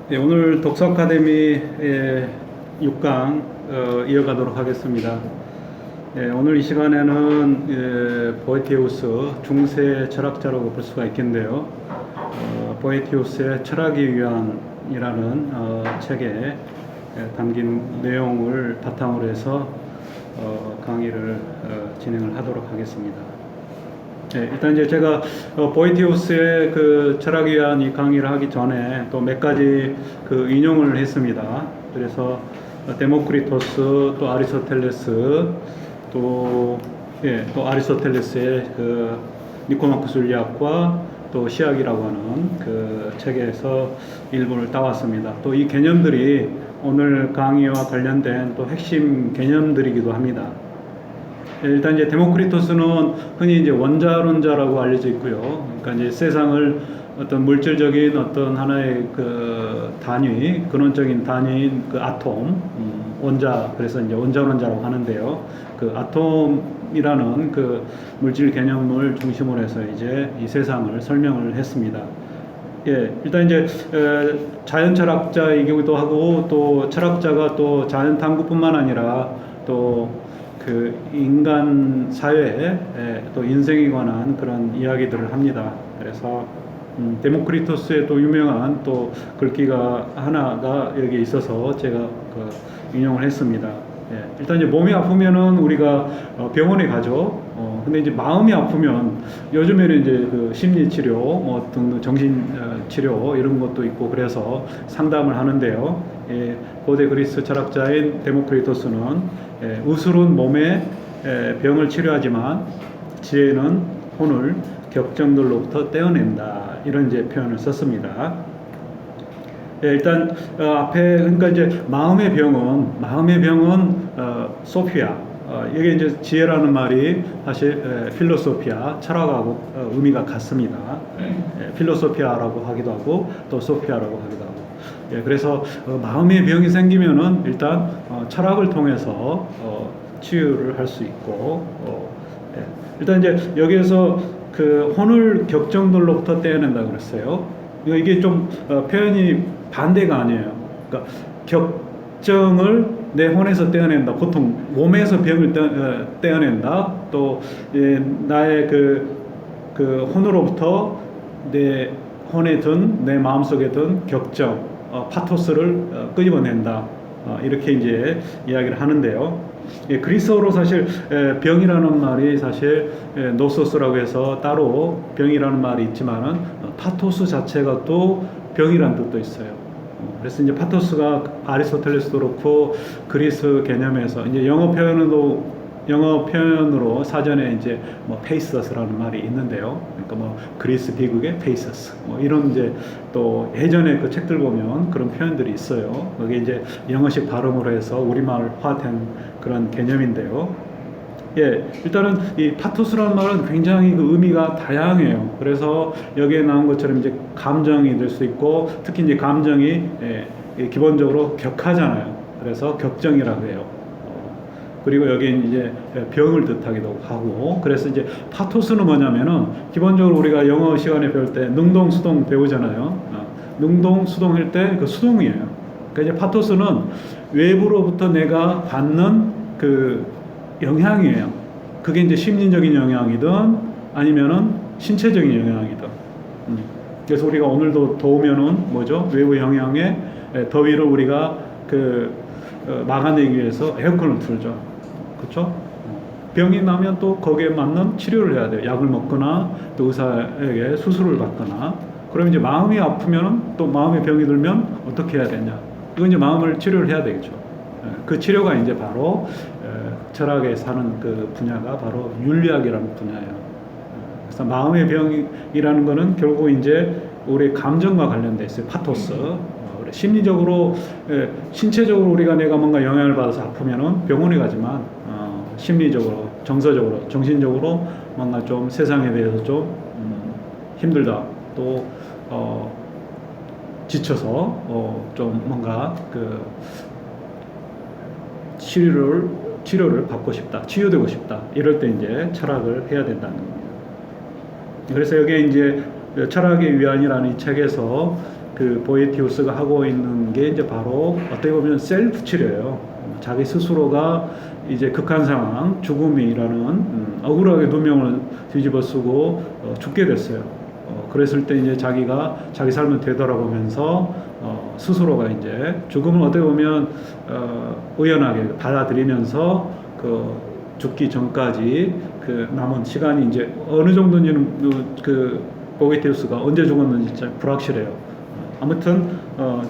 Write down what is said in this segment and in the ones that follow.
네, 오늘 독서 아카데미 6강 이어가도록 하겠습니다. 오늘 이 시간에는 보에티우스 중세 철학자라고 볼 수가 있겠는데요. 보에티우스의 철학의 위안이라는 책에 담긴 내용을 바탕으로 해서 강의를 진행을 하도록 하겠습니다. 일단 이제 제가 보에티우스의 그 철학에 대한 이 강의를 하기 전에 또 몇 가지 그 인용을 했습니다. 그래서 데모크리토스, 또 아리스토텔레스, 또 아리스토텔레스의 그 니코마코스 윤리학과 또 시학이라고 하는 그 책에서 일부를 따왔습니다. 또 이 개념들이 오늘 강의와 관련된 또 핵심 개념들이기도 합니다. 일단 이제 데모크리토스는 흔히 이제 원자론자라고 알려져 있고요. 그러니까 이제 세상을 어떤 물질적인 어떤 하나의 그 단위, 근원적인 단위인 그 아톰, 원자, 그래서 이제 원자론자라고 하는데요. 그 아톰이라는 그 물질 개념을 중심으로 해서 이제 이 세상을 설명을 했습니다. 일단 이제 자연 철학자이기도 하고 또 철학자가 또 자연 탐구뿐만 아니라 또 그 인간 사회에 또 인생에 관한 그런 이야기들을 합니다. 그래서 데모크리토스의 또 유명한 또 글귀가 하나가 여기 있어서 제가 그 인용을 했습니다. 일단 이제 몸이 아프면은 우리가 병원에 가죠. 근데 이제 마음이 아프면 요즘에는 이제 그 심리 치료, 뭐 등등 정신 치료 이런 것도 있고 그래서 상담을 하는데요. 고대 그리스 철학자인 데모크리토스는 의술은 몸의 병을 치료하지만 지혜는 혼을 격정들로부터 떼어낸다, 이런 이제 표현을 썼습니다. 일단 앞에 그러니까 이제 마음의 병은 소피아, 이게 이제 지혜라는 말이 사실 필로소피아, 철학하고 의미가 같습니다. 필로소피아라고 하기도 하고 또 소피아라고 하기도 하고. 그래서 마음의 병이 생기면은 일단 철학을 통해서 치유를 할 수 있고, 일단 이제 여기에서 그 혼을 격정들로부터 떼어낸다 그랬어요. 이게 좀 표현이 반대가 아니에요. 그러니까 격정을 내 혼에서 떼어낸다. 보통 몸에서 병을 떼어낸다. 또 나의 그 혼으로부터 내 혼에 든 내 마음속에 든 격정, 파토스를 끄집어낸다. 이렇게 이제 이야기를 하는데요. 그리스어로 사실 병이라는 말이 사실 노소스라고 해서 따로 병이라는 말이 있지만은 파토스 자체가 또 병이라는 뜻도 있어요. 그래서 이제 파토스가 아리스토텔레스도 그렇고 그리스 개념에서 이제 영어 표현으로 사전에 이제 뭐 페이서스라는 말이 있는데요. 그러니까 뭐 그리스 비극의 페이서스, 뭐 이런 이제 또 예전에 그 책들 보면 그런 표현들이 있어요. 그게 이제 영어식 발음으로 해서 우리말화된 그런 개념인데요. 일단은 이 파토스라는 말은 굉장히 그 의미가 다양해요. 그래서 여기에 나온 것처럼 이제 감정이 될 수 있고, 특히 이제 감정이 기본적으로 격하잖아요. 그래서 격정이라고 해요. 그리고 여기 이제 병을 뜻하기도 하고, 그래서 이제 파토스는 뭐냐면은 기본적으로 우리가 영어 시간에 배울 때 능동, 수동 배우잖아요. 능동, 수동 할 때 그 수동이에요. 그러니까 이제 파토스는 외부로부터 내가 받는 그 영향이에요. 그게 이제 심리적인 영향이든 아니면은 신체적인 영향이든. 그래서 우리가 오늘도 더우면은 뭐죠? 외부 영향에 더위를 우리가 막아내기 위해서 에어컨을 틀죠. 그렇죠? 병이 나면 또 거기에 맞는 치료를 해야 돼요. 약을 먹거나 또 의사에게 수술을 받거나. 그럼 이제 마음이 아프면, 또 마음에 병이 들면 어떻게 해야 되냐? 이건 이제 마음을 치료를 해야 되겠죠. 그 치료가 이제 바로 철학에 사는 그 분야가 바로 윤리학이라는 분야예요. 그래서 마음의 병이라는 거는 결국 이제 우리 감정과 관련돼 있어요. 파토스. 심리적으로, 신체적으로 내가 뭔가 영향을 받아서 아프면은 병원에 가지만, 심리적으로, 정서적으로, 정신적으로 뭔가 좀 세상에 대해서 좀 힘들다, 또 지쳐서 좀 뭔가 그 치료를 받고 싶다, 치유되고 싶다, 이럴 때 이제 철학을 해야 된다는 겁니다. 그래서 여기에 이제 철학의 위안이라는 이 책에서 그 보에티우스가 하고 있는 게 이제 바로 어떻게 보면 셀프 치료예요. 자기 스스로가 이제 극한 상황, 죽음이라는 억울하게 누명을 뒤집어 쓰고 죽게 됐어요. 그랬을 때 이제 자기가 자기 삶을 되돌아보면서 스스로가 이제 죽음을 어떻게 보면 의연하게 받아들이면서 그 죽기 전까지 그 남은 시간이 이제 어느 정도인지는 그 보게티우스가 언제 죽었는지 잘 불확실해요. 아무튼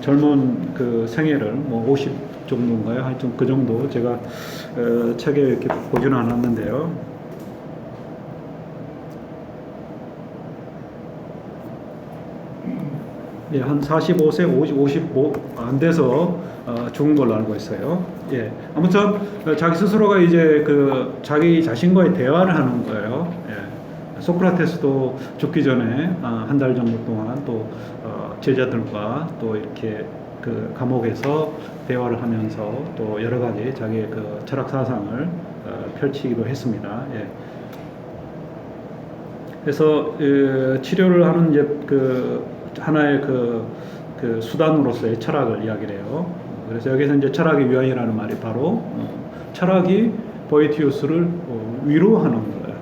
젊은 그 생애를 뭐 50 정도인가요? 하여튼 그 정도 제가 책에 이렇게 보지는 않았는데요. 예, 한 45세, 55 안 돼서 죽은 걸로 알고 있어요. 예, 아무튼 자기 스스로가 이제 그 자기 자신과의 대화를 하는 거예요. 예, 소크라테스도 죽기 전에 한 달 정도 동안 또 제자들과 또 이렇게 그 감옥에서 대화를 하면서 또 여러 가지 자기의 그 철학 사상을 펼치기도 했습니다. 예. 그래서 치료를 하는 이제 그 하나의 그 수단으로서의 철학을 이야기를 해요. 그래서 여기서 이제 철학의 유한이라는 말이 바로 철학이 보에티우스를 위로하는 거예요.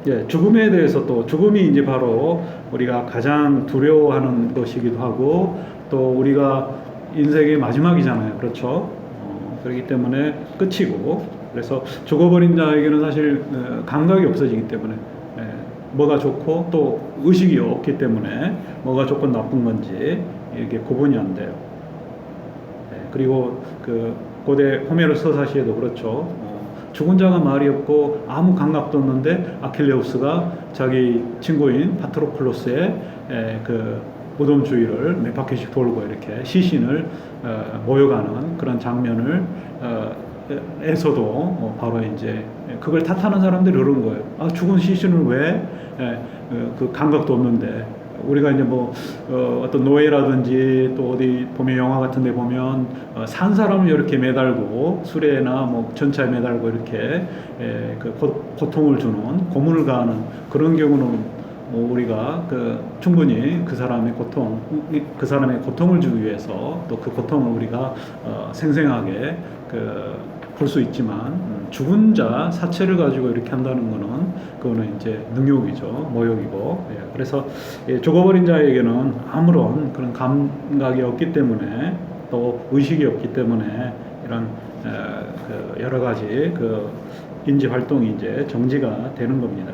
예, 죽음에 대해서 또 죽음이 이제 바로 우리가 가장 두려워하는 것이기도 하고 또 우리가 인생의 마지막이잖아요. 그렇죠? 그렇기 때문에 끝이고 그래서 죽어버린 자에게는 사실 감각이 없어지기 때문에 뭐가 좋고 또 의식이 없기 때문에 뭐가 좋고 나쁜 건지 이게 구분이 안 돼요. 그리고 그 고대 호메로 서사시에도 그렇죠. 죽은 자가 말이 없고 아무 감각도 없는데 아킬레우스가 자기 친구인 파트로클로스의 그 무덤 주위를 몇 바퀴씩 돌고 이렇게 시신을 모여가는 그런 장면을 에서도 바로 이제 그걸 탓하는 사람들이 그런 거예요. 죽은 시신을 왜 그 감각도 없는데 우리가 이제 뭐 어떤 노예라든지 또 어디 보면 영화 같은 데 보면 산 사람을 이렇게 매달고 수레나 뭐 전차에 매달고 이렇게 그 고통을 주는 고문을 가하는 그런 경우는 우리가 충분히 그 사람의 고통을 주기 위해서 또 그 고통을 우리가 생생하게 볼 수 있지만 죽은 자 사체를 가지고 이렇게 한다는 그거는 이제 능욕이죠, 모욕이고. 그래서 죽어버린 자에게는 아무런 그런 감각이 없기 때문에 또 의식이 없기 때문에 이런 여러 가지 인지 활동이 이제 정지가 되는 겁니다.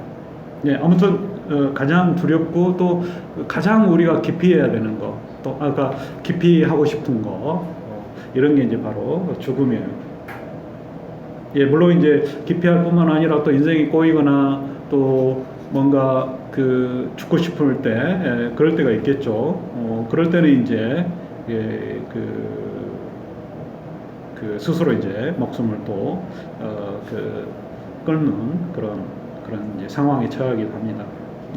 아무튼 가장 두렵고 또 가장 우리가 기피해야 되는 거, 또 아까 기피하고 싶은 거 이런 게 이제 바로 죽음이에요. 물론 이제 기피할 뿐만 아니라 또 인생이 꼬이거나 또 뭔가 죽고 싶을 때 그럴 때가 있겠죠. 그럴 때는 이제 스스로 이제 목숨을 또 끊는 그런 이제 상황에 처하기도 합니다.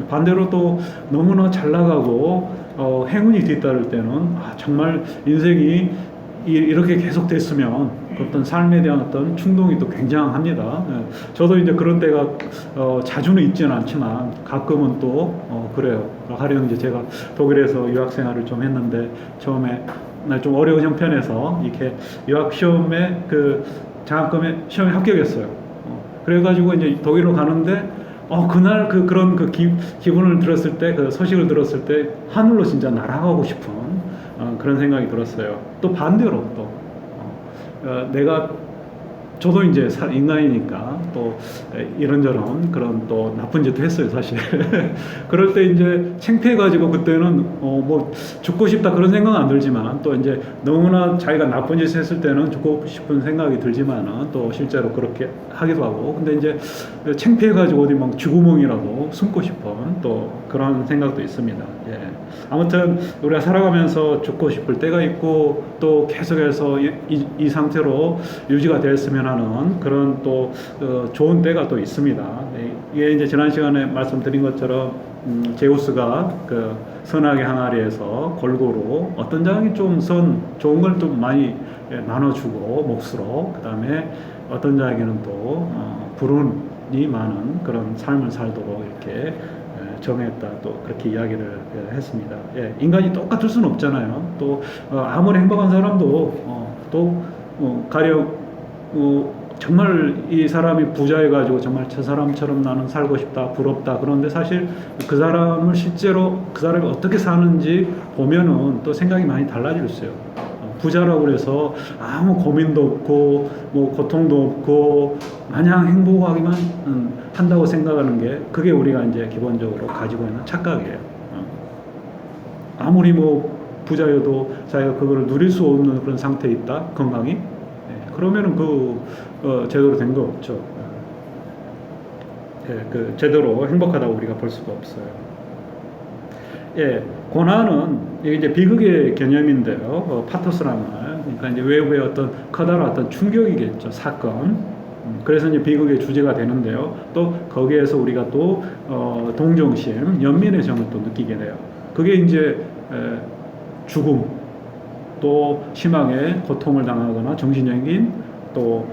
반대로 또 너무나 잘 나가고 행운이 뒤따를 때는 정말 인생이 이렇게 계속 됐으면 어떤 삶에 대한 어떤 충동이 또 굉장합니다. 저도 이제 그런 때가 자주는 있지는 않지만 가끔은 또 그래요. 가령 이제 제가 독일에서 유학 생활을 좀 했는데 처음에 좀 어려운 형편에서 이렇게 유학 시험에 장학금에 시험에 합격했어요. 그래가지고 이제 독일로 가는데 그날 그런 기분을 들었을 때 소식을 들었을 때 하늘로 진짜 날아가고 싶은 그런 생각이 들었어요. 또 반대로 또 저도 이제 인간이니까 또 이런저런 그런 또 나쁜 짓도 했어요, 사실. 그럴 때 이제 창피해가지고 그때는 뭐 죽고 싶다 그런 생각은 안 들지만 또 이제 너무나 자기가 나쁜 짓을 했을 때는 죽고 싶은 생각이 들지만은 또 실제로 그렇게 하기도 하고 근데 이제 창피해가지고 어디 막 쥐구멍이라도 숨고 싶은 또 그런 생각도 있습니다. 아무튼 우리가 살아가면서 죽고 싶을 때가 있고 또 계속해서 이 상태로 유지가 되었으면 하는 그런 또 좋은 때가 또 있습니다. 이게 이제 지난 시간에 말씀드린 것처럼 제우스가 선악의 항아리에서 골고루 어떤 장이 좀 좋은 걸 좀 많이 나눠주고 몫으로 그 다음에 어떤 자에게는 또 불운이 많은 그런 삶을 살도록 이렇게 정했다 또 그렇게 이야기를 했습니다. 예, 인간이 똑같을 수는 없잖아요. 또 아무리 행복한 사람도 가령 정말 이 사람이 부자여가지고 정말 저 사람처럼 나는 살고 싶다, 부럽다. 그런데 사실 그 사람을 실제로 그 사람이 어떻게 사는지 보면은 또 생각이 많이 달라졌어요. 부자라고 그래서 아무 고민도 없고 뭐 고통도 없고 마냥 행복하기만 한다고 생각하는 게 그게 우리가 이제 기본적으로 가지고 있는 착각이에요. 아무리 뭐 부자여도 자기가 그거를 누릴 수 없는 그런 상태에 있다, 건강이. 그러면은 제대로 된 거 없죠. 그 제대로 행복하다고 우리가 볼 수가 없어요. 예, 고난은 이게 이제 비극의 개념인데요. 파토스라는 말. 그러니까 이제 외부의 어떤 커다란 어떤 충격이겠죠. 사건. 그래서 이제 비극의 주제가 되는데요. 또 거기에서 우리가 또 동정심, 연민의 정을 또 느끼게 돼요. 그게 이제 죽음, 또 심하게 고통을 당하거나 정신적인 또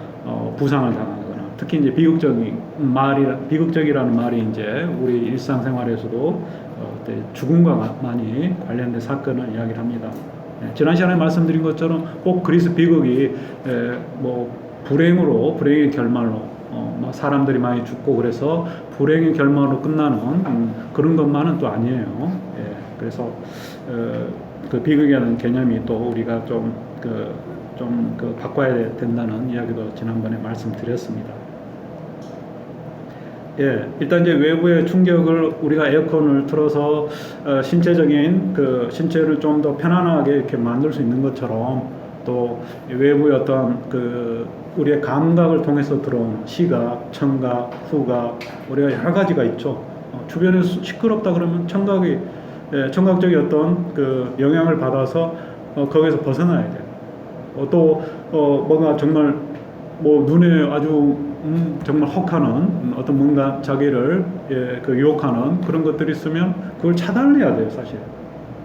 부상을 당하거나 특히 이제 비극적이라는 말이 이제 우리 일상생활에서도 죽음과 많이 관련된 사건을 이야기를 합니다. 지난 시간에 말씀드린 것처럼 꼭 그리스 비극이 뭐 불행의 결말로 사람들이 많이 죽고 그래서 불행의 결말로 끝나는 그런 것만은 또 아니에요. 그래서 그 비극이라는 개념이 또 우리가 좀 바꿔야 된다는 이야기도 지난번에 말씀드렸습니다. 일단 이제 외부의 충격을 우리가 에어컨을 틀어서 신체적인 신체를 좀 더 편안하게 이렇게 만들 수 있는 것처럼 또 외부의 어떤 우리의 감각을 통해서 들어온 시각, 청각, 후각 우리가 여러 가지가 있죠. 주변에서 시끄럽다 그러면 청각적인 어떤 영향을 받아서 거기서 벗어나야 돼요. 또 뭔가 정말 뭐 눈에 아주 정말 혹하는 어떤 뭔가 자기를 유혹하는 그런 것들이 있으면 그걸 차단해야 돼요. 사실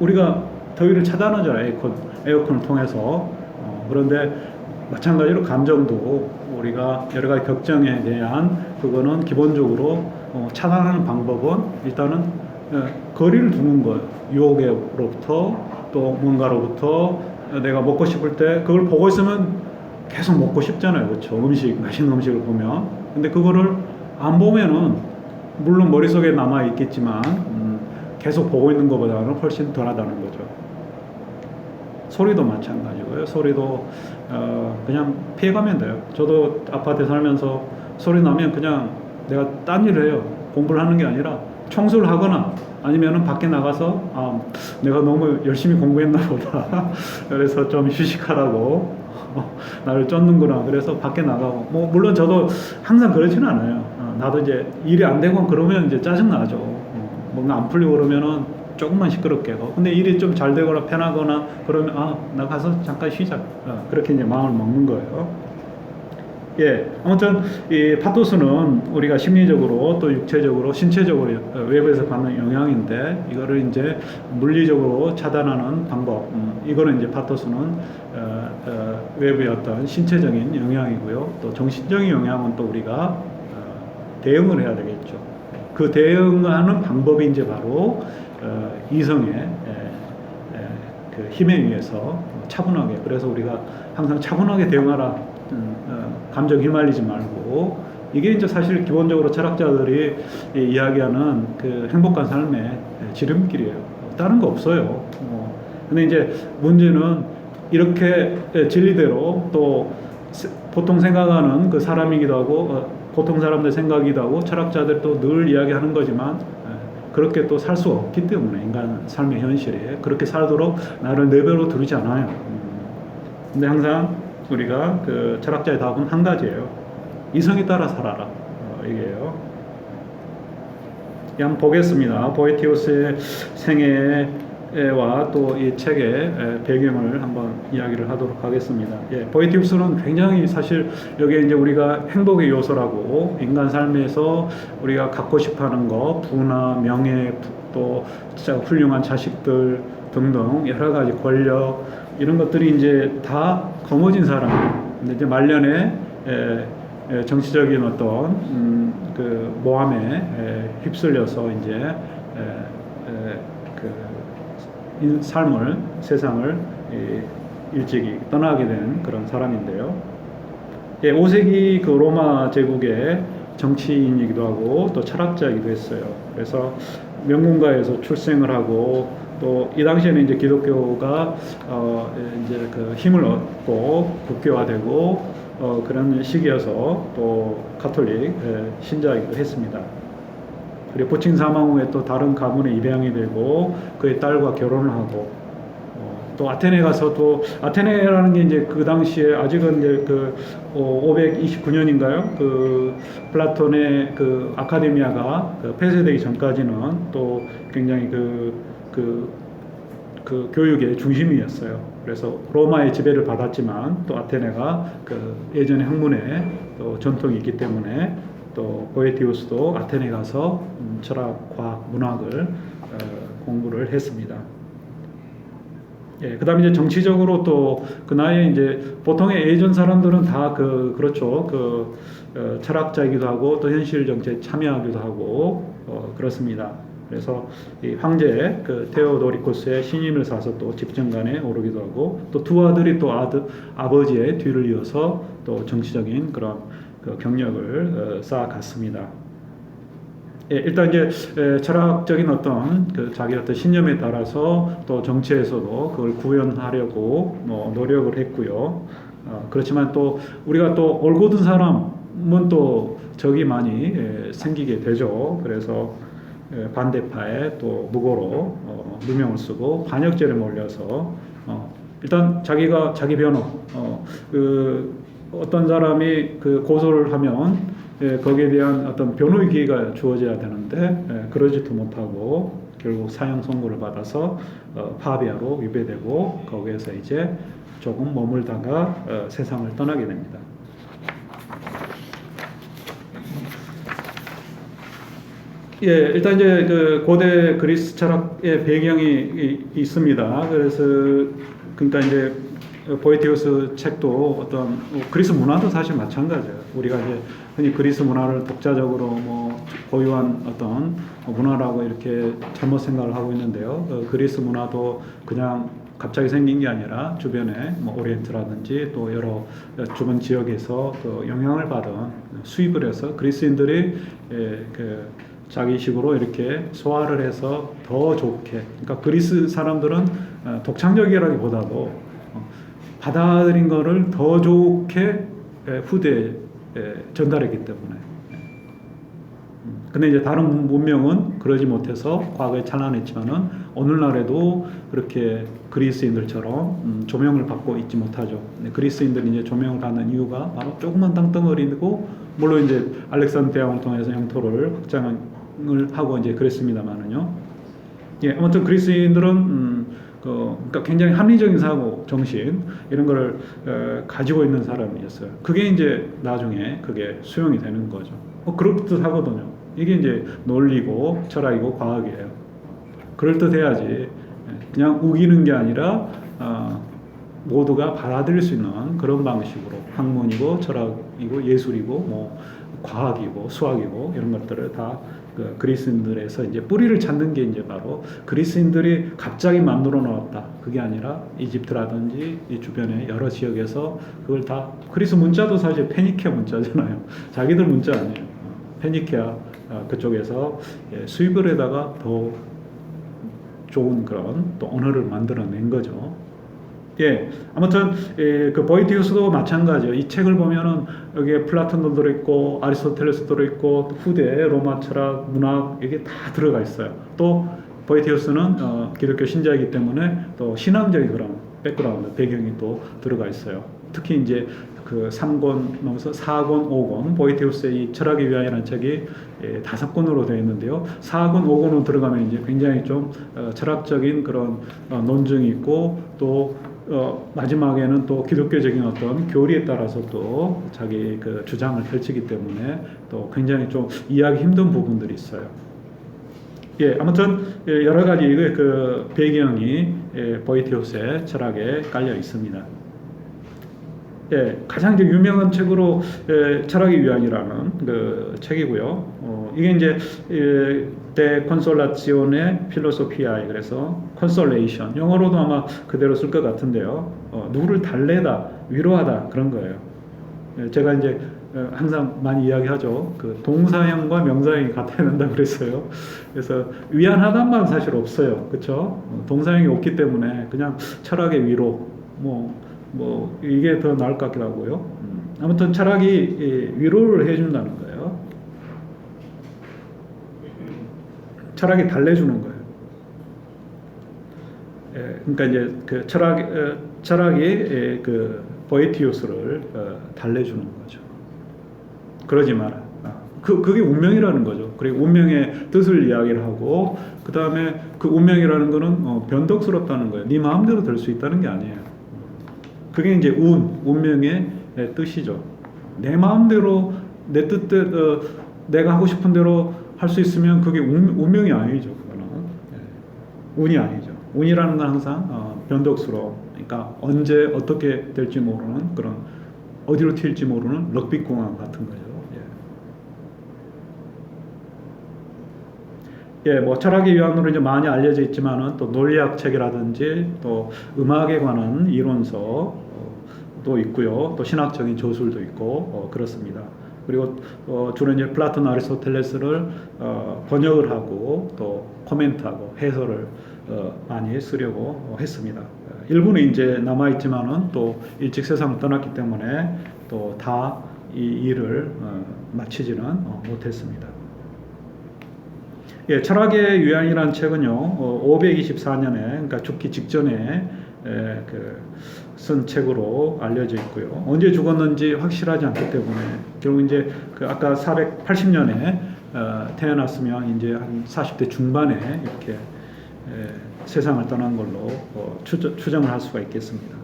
우리가 더위를 차단하잖아요. 에어컨을 통해서. 그런데 마찬가지로 감정도 우리가 여러 가지 걱정에 대한 그거는 기본적으로 차단하는 방법은 일단은 거리를 두는 거예요. 유혹으로부터 또 뭔가로부터 내가 먹고 싶을 때 그걸 보고 있으면 계속 먹고 싶잖아요. 그렇죠? 맛있는 음식을 보면. 근데 그거를 안 보면은 물론 머릿속에 남아 있겠지만 계속 보고 있는 것보다는 훨씬 덜하다는 거죠. 소리도 마찬가지고요. 소리도 그냥 피해가면 돼요. 저도 아파트에 살면서 소리 나면 그냥 내가 딴 일을 해요. 공부를 하는 게 아니라 청소를 하거나 아니면은 밖에 나가서 내가 너무 열심히 공부했나 보다. 그래서 좀 휴식하라고 나를 쫓는구나. 그래서 밖에 나가고 뭐 물론 저도 항상 그렇지는 않아요. 나도 이제 일이 안 되고 그러면 이제 짜증 나죠. 뭔가 안 풀리고 그러면은 조금만 시끄럽게 하고 근데 일이 좀 잘 되거나 편하거나 그러면 나 가서 잠깐 쉬자. 그렇게 이제 마음을 먹는 거예요. 아무튼 이 파토스는 우리가 심리적으로 또 육체적으로 신체적으로 외부에서 받는 영향인데 이거를 이제 물리적으로 차단하는 방법. 이거는 이제 파토스는 외부의 어떤 신체적인 영향이고요. 또 정신적인 영향은 또 우리가 대응을 해야 되겠죠. 그 대응하는 방법이 이제 바로 이성의 그 힘에 의해서 차분하게. 그래서 우리가 항상 차분하게 대응하라. 감정 휘말리지 말고. 이게 이제 사실 기본적으로 철학자들이 이야기하는 그 행복한 삶의 지름길이에요. 다른 거 없어요. 근데 이제 문제는 이렇게 진리대로 또 보통 생각하는 그 사람이기도 하고 보통 사람들 생각이기도 하고 철학자들도 늘 이야기하는 거지만 그렇게 또 살 수 없기 때문에 인간 삶의 현실에 그렇게 살도록 나를 내버려 두지 않아요. 근데 항상 우리가 그 철학자의 답은 한 가지예요. 이성에 따라 살아라. 이게요. 한번 보겠습니다. 보에티우스의 생애와 또 이 책의 배경을 한번 이야기를 하도록 하겠습니다. 보에티우스는 굉장히 사실 여기에 이제 우리가 행복의 요소라고 인간 삶에서 우리가 갖고 싶어하는 거, 부나 명예, 또 진짜 훌륭한 자식들 등등 여러 가지 권력 이런 것들이 이제 다 거머쥔 사람. 근데 이제 말년에 정치적인 어떤 그 모함에 휩쓸려서 이제 삶을 세상을 일찍이 떠나게 된 그런 사람인데요. 5세기 그 로마 제국의 정치인이기도 하고 또 철학자이기도 했어요. 그래서 명문가에서 출생을 하고 또 이 당시에는 이제 기독교가 이제 그 힘을 얻고 국교화되고 그런 시기여서 또 가톨릭 신자이기도 했습니다. 그리고 부친 사망 후에 또 다른 가문에 입양이 되고 그의 딸과 결혼을 하고 또 아테네 가서 또 아테네라는 게 이제 그 당시에 아직은 이제 그 529년인가요? 그 플라톤의 그 아카데미아가 그 폐쇄되기 전까지는 또 굉장히 그 교육의 중심이었어요. 그래서 로마의 지배를 받았지만 또 아테네가 그 예전의 학문의 또 전통이 있기 때문에 또 보에티우스도 아테네 가서 철학, 과학, 문학을 공부를 했습니다. 그다음에 이제 정치적으로 또 그 나이에 이제 보통의 예전 사람들은 다 그렇죠. 철학자이기도 하고 또 현실 정치에 참여하기도 하고 그렇습니다. 그래서 이 황제 그 테오도리코스의 신임을 사서 또 집정관에 오르기도 하고 또 두 아들이 또 아버지의 뒤를 이어서 또 정치적인 그런 그 경력을 쌓아갔습니다. 일단 이제 철학적인 어떤 자기 어떤 신념에 따라서 또 정치에서도 그걸 구현하려고 노력을 했고요. 그렇지만 또 우리가 또 올곧은 사람은 또 적이 많이 생기게 되죠. 그래서 반대파에 또 무고로 누명을 쓰고 반역죄를 몰려서 일단 자기가 자기 변호 어떤 사람이 그 고소를 하면 거기에 대한 어떤 변호의 기회가 주어져야 되는데 그러지도 못하고 결국 사형 선고를 받아서 파비아로 유배되고 거기에서 이제 조금 머물다가 세상을 떠나게 됩니다. 일단 이제 그 고대 그리스 철학의 배경이 있습니다. 그래서 그러니까 이제 보에티우스 책도 어떤 그리스 문화도 사실 마찬가지예요. 우리가 이제 흔히 그리스 문화를 독자적으로 고유한 어떤 문화라고 이렇게 잘못 생각을 하고 있는데요. 그리스 문화도 그냥 갑자기 생긴 게 아니라 주변에 오리엔트라든지 또 여러 주변 지역에서 또 영향을 받은 수입을 해서 그리스인들이 자기식으로 이렇게 소화를 해서 더 좋게, 그러니까 그리스 사람들은 독창적이라기보다도 받아들인 거를 더 좋게 후대에 전달했기 때문에. 근데 이제 다른 문명은 그러지 못해서 과거에 찬란했지만은 오늘날에도 그렇게 그리스인들처럼 조명을 받고 있지 못하죠. 그리스인들이 이제 조명을 받는 이유가 바로 조그만 땅덩어리고, 물론 이제 알렉산더 대왕을 통해서 영토를 확장을 하고 이제 그랬습니다만은요. 아무튼 그리스인들은 그러니까 굉장히 합리적인 사고, 정신 이런 걸 가지고 있는 사람이었어요. 그게 이제 나중에 그게 수용이 되는 거죠. 그럴듯하거든요. 이게 이제 논리고 철학이고 과학이에요. 그럴듯해야지 그냥 우기는 게 아니라 모두가 받아들일 수 있는 그런 방식으로 학문이고 철학이고 예술이고 과학이고 수학이고 이런 것들을 다 그리스인들에서 이제 뿌리를 찾는 게 이제 바로 그리스인들이 갑자기 만들어 놓았다. 그게 아니라 이집트라든지 이 주변의 여러 지역에서 그걸 다, 그리스 문자도 사실 페니케아 문자잖아요. 자기들 문자 아니에요. 페니케아 그쪽에서 수입을 해다가 더 좋은 그런 또 언어를 만들어낸 거죠. 아무튼 그 보에티우스도 마찬가지예요. 이 책을 보면은 여기에 플라톤도 들어있고 아리스토텔레스도 들어있고 후대 로마 철학, 문학 이게 다 들어가 있어요. 또 보에티우스는 기독교 신자이기 때문에 또 신앙적인 그런 백그라운드, 배경이 또 들어가 있어요. 특히 이제 그 3권 넘어서 4권, 5권 보에티우스의 이 철학에 위하여라는 책이 5권으로 되어 있는데요. 4권, 5권으로 들어가면 이제 굉장히 좀 철학적인 그런 논증이 있고 또 마지막에는 또 기독교적인 어떤 교리에 따라서 또 자기 그 주장을 펼치기 때문에 또 굉장히 좀 이해하기 힘든 부분들이 있어요. 아무튼 여러 가지 그 배경이 보에티우스의 철학에 깔려 있습니다. 가장 이제 유명한 책으로 철학의 위안이라는 그 책이고요. 이게 이제 데 콘솔라치오네 필로소피아에 그래서 콘솔레이션 영어로도 아마 그대로 쓸 것 같은데요. 누구를 달래다, 위로하다 그런 거예요. 제가 이제 항상 많이 이야기하죠. 그 동사형과 명사형이 같아야 된다 그랬어요. 그래서 위안하다는 말은 사실 없어요. 그렇죠? 동사형이 없기 때문에 그냥 철학의 위로 뭐 이게 더 나을 것 같기도 하고요. 아무튼 철학이 위로를 해준다는 거예요. 철학이 달래주는 거예요. 그러니까 이제 그 철학이 그 보에티우스를 달래주는 거죠. 그러지 마라. 그게 운명이라는 거죠. 그리고 운명의 뜻을 이야기를 하고 그 다음에 그 운명이라는 거는 변덕스럽다는 거예요. 네 마음대로 될 수 있다는 게 아니에요. 그게 이제 운명의 뜻이죠. 내 마음대로 내 뜻대로 내가 하고 싶은 대로 할 수 있으면 그게 운명이 아니죠. 그거는 운이 아니죠. 운이라는 건 항상 변덕스러워. 그러니까 언제 어떻게 될지 모르는 그런 어디로 튈지 모르는 럭비공항 같은 거죠. 뭐 철학의 위안으로 이제 많이 알려져 있지만은 또 논리학 책이라든지 또 음악에 관한 이론서도 있고요. 또 신학적인 저술도 있고 그렇습니다. 그리고 주로 이제 플라톤, 아리스토텔레스를 번역을 하고 또 코멘트하고 해설을 많이 쓰려고 했습니다. 일부는 이제 남아 있지만은 또 일찍 세상을 떠났기 때문에 또 다 이 일을 마치지는 못했습니다. 철학의 유양이라는 책은요, 524년에, 그러니까 죽기 직전에 쓴 책으로 알려져 있고요. 언제 죽었는지 확실하지 않기 때문에, 결국 이제 아까 480년에 태어났으면 이제 한 40대 중반에 이렇게 세상을 떠난 걸로 추정을 할 수가 있겠습니다.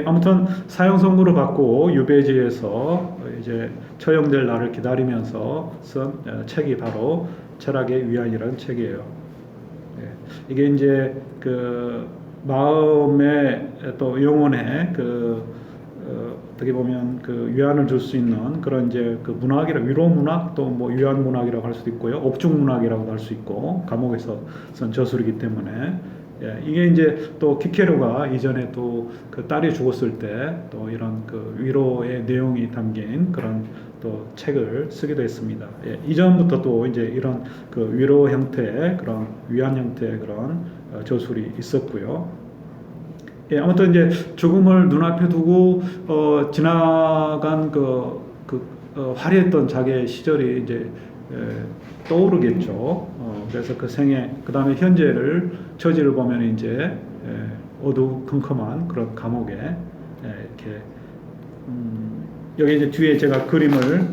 아무튼 사형 선고를 받고 유배지에서 이제 처형될 날을 기다리면서 쓴 책이 바로 철학의 위안이라는 책이에요. 이게 이제 그 마음의 또 영혼에 어떻게 보면 그 위안을 줄 수 있는 그런 이제 그 문학이라 위로 문학 또 뭐 위안 문학이라고 할 수도 있고요. 옥중 문학이라고도 할 수 있고 감옥에서 쓴 저술이기 때문에 이게 이제 또 키케로가 이전에 또 그 딸이 죽었을 때 또 이런 그 위로의 내용이 담긴 그런 또 책을 쓰기도 했습니다. 이전부터 또 이제 이런 그 위로 형태의 그런 위안 형태의 그런 저술이 있었고요. 아무튼 이제 죽음을 눈앞에 두고 지나간 화려했던 자기의 시절이 이제 떠오르겠죠. 그래서 그 생애, 그 다음에 현재를 처지를 보면 이제 어두컴컴한 그런 감옥에 이렇게 여기 이제 뒤에 제가 그림을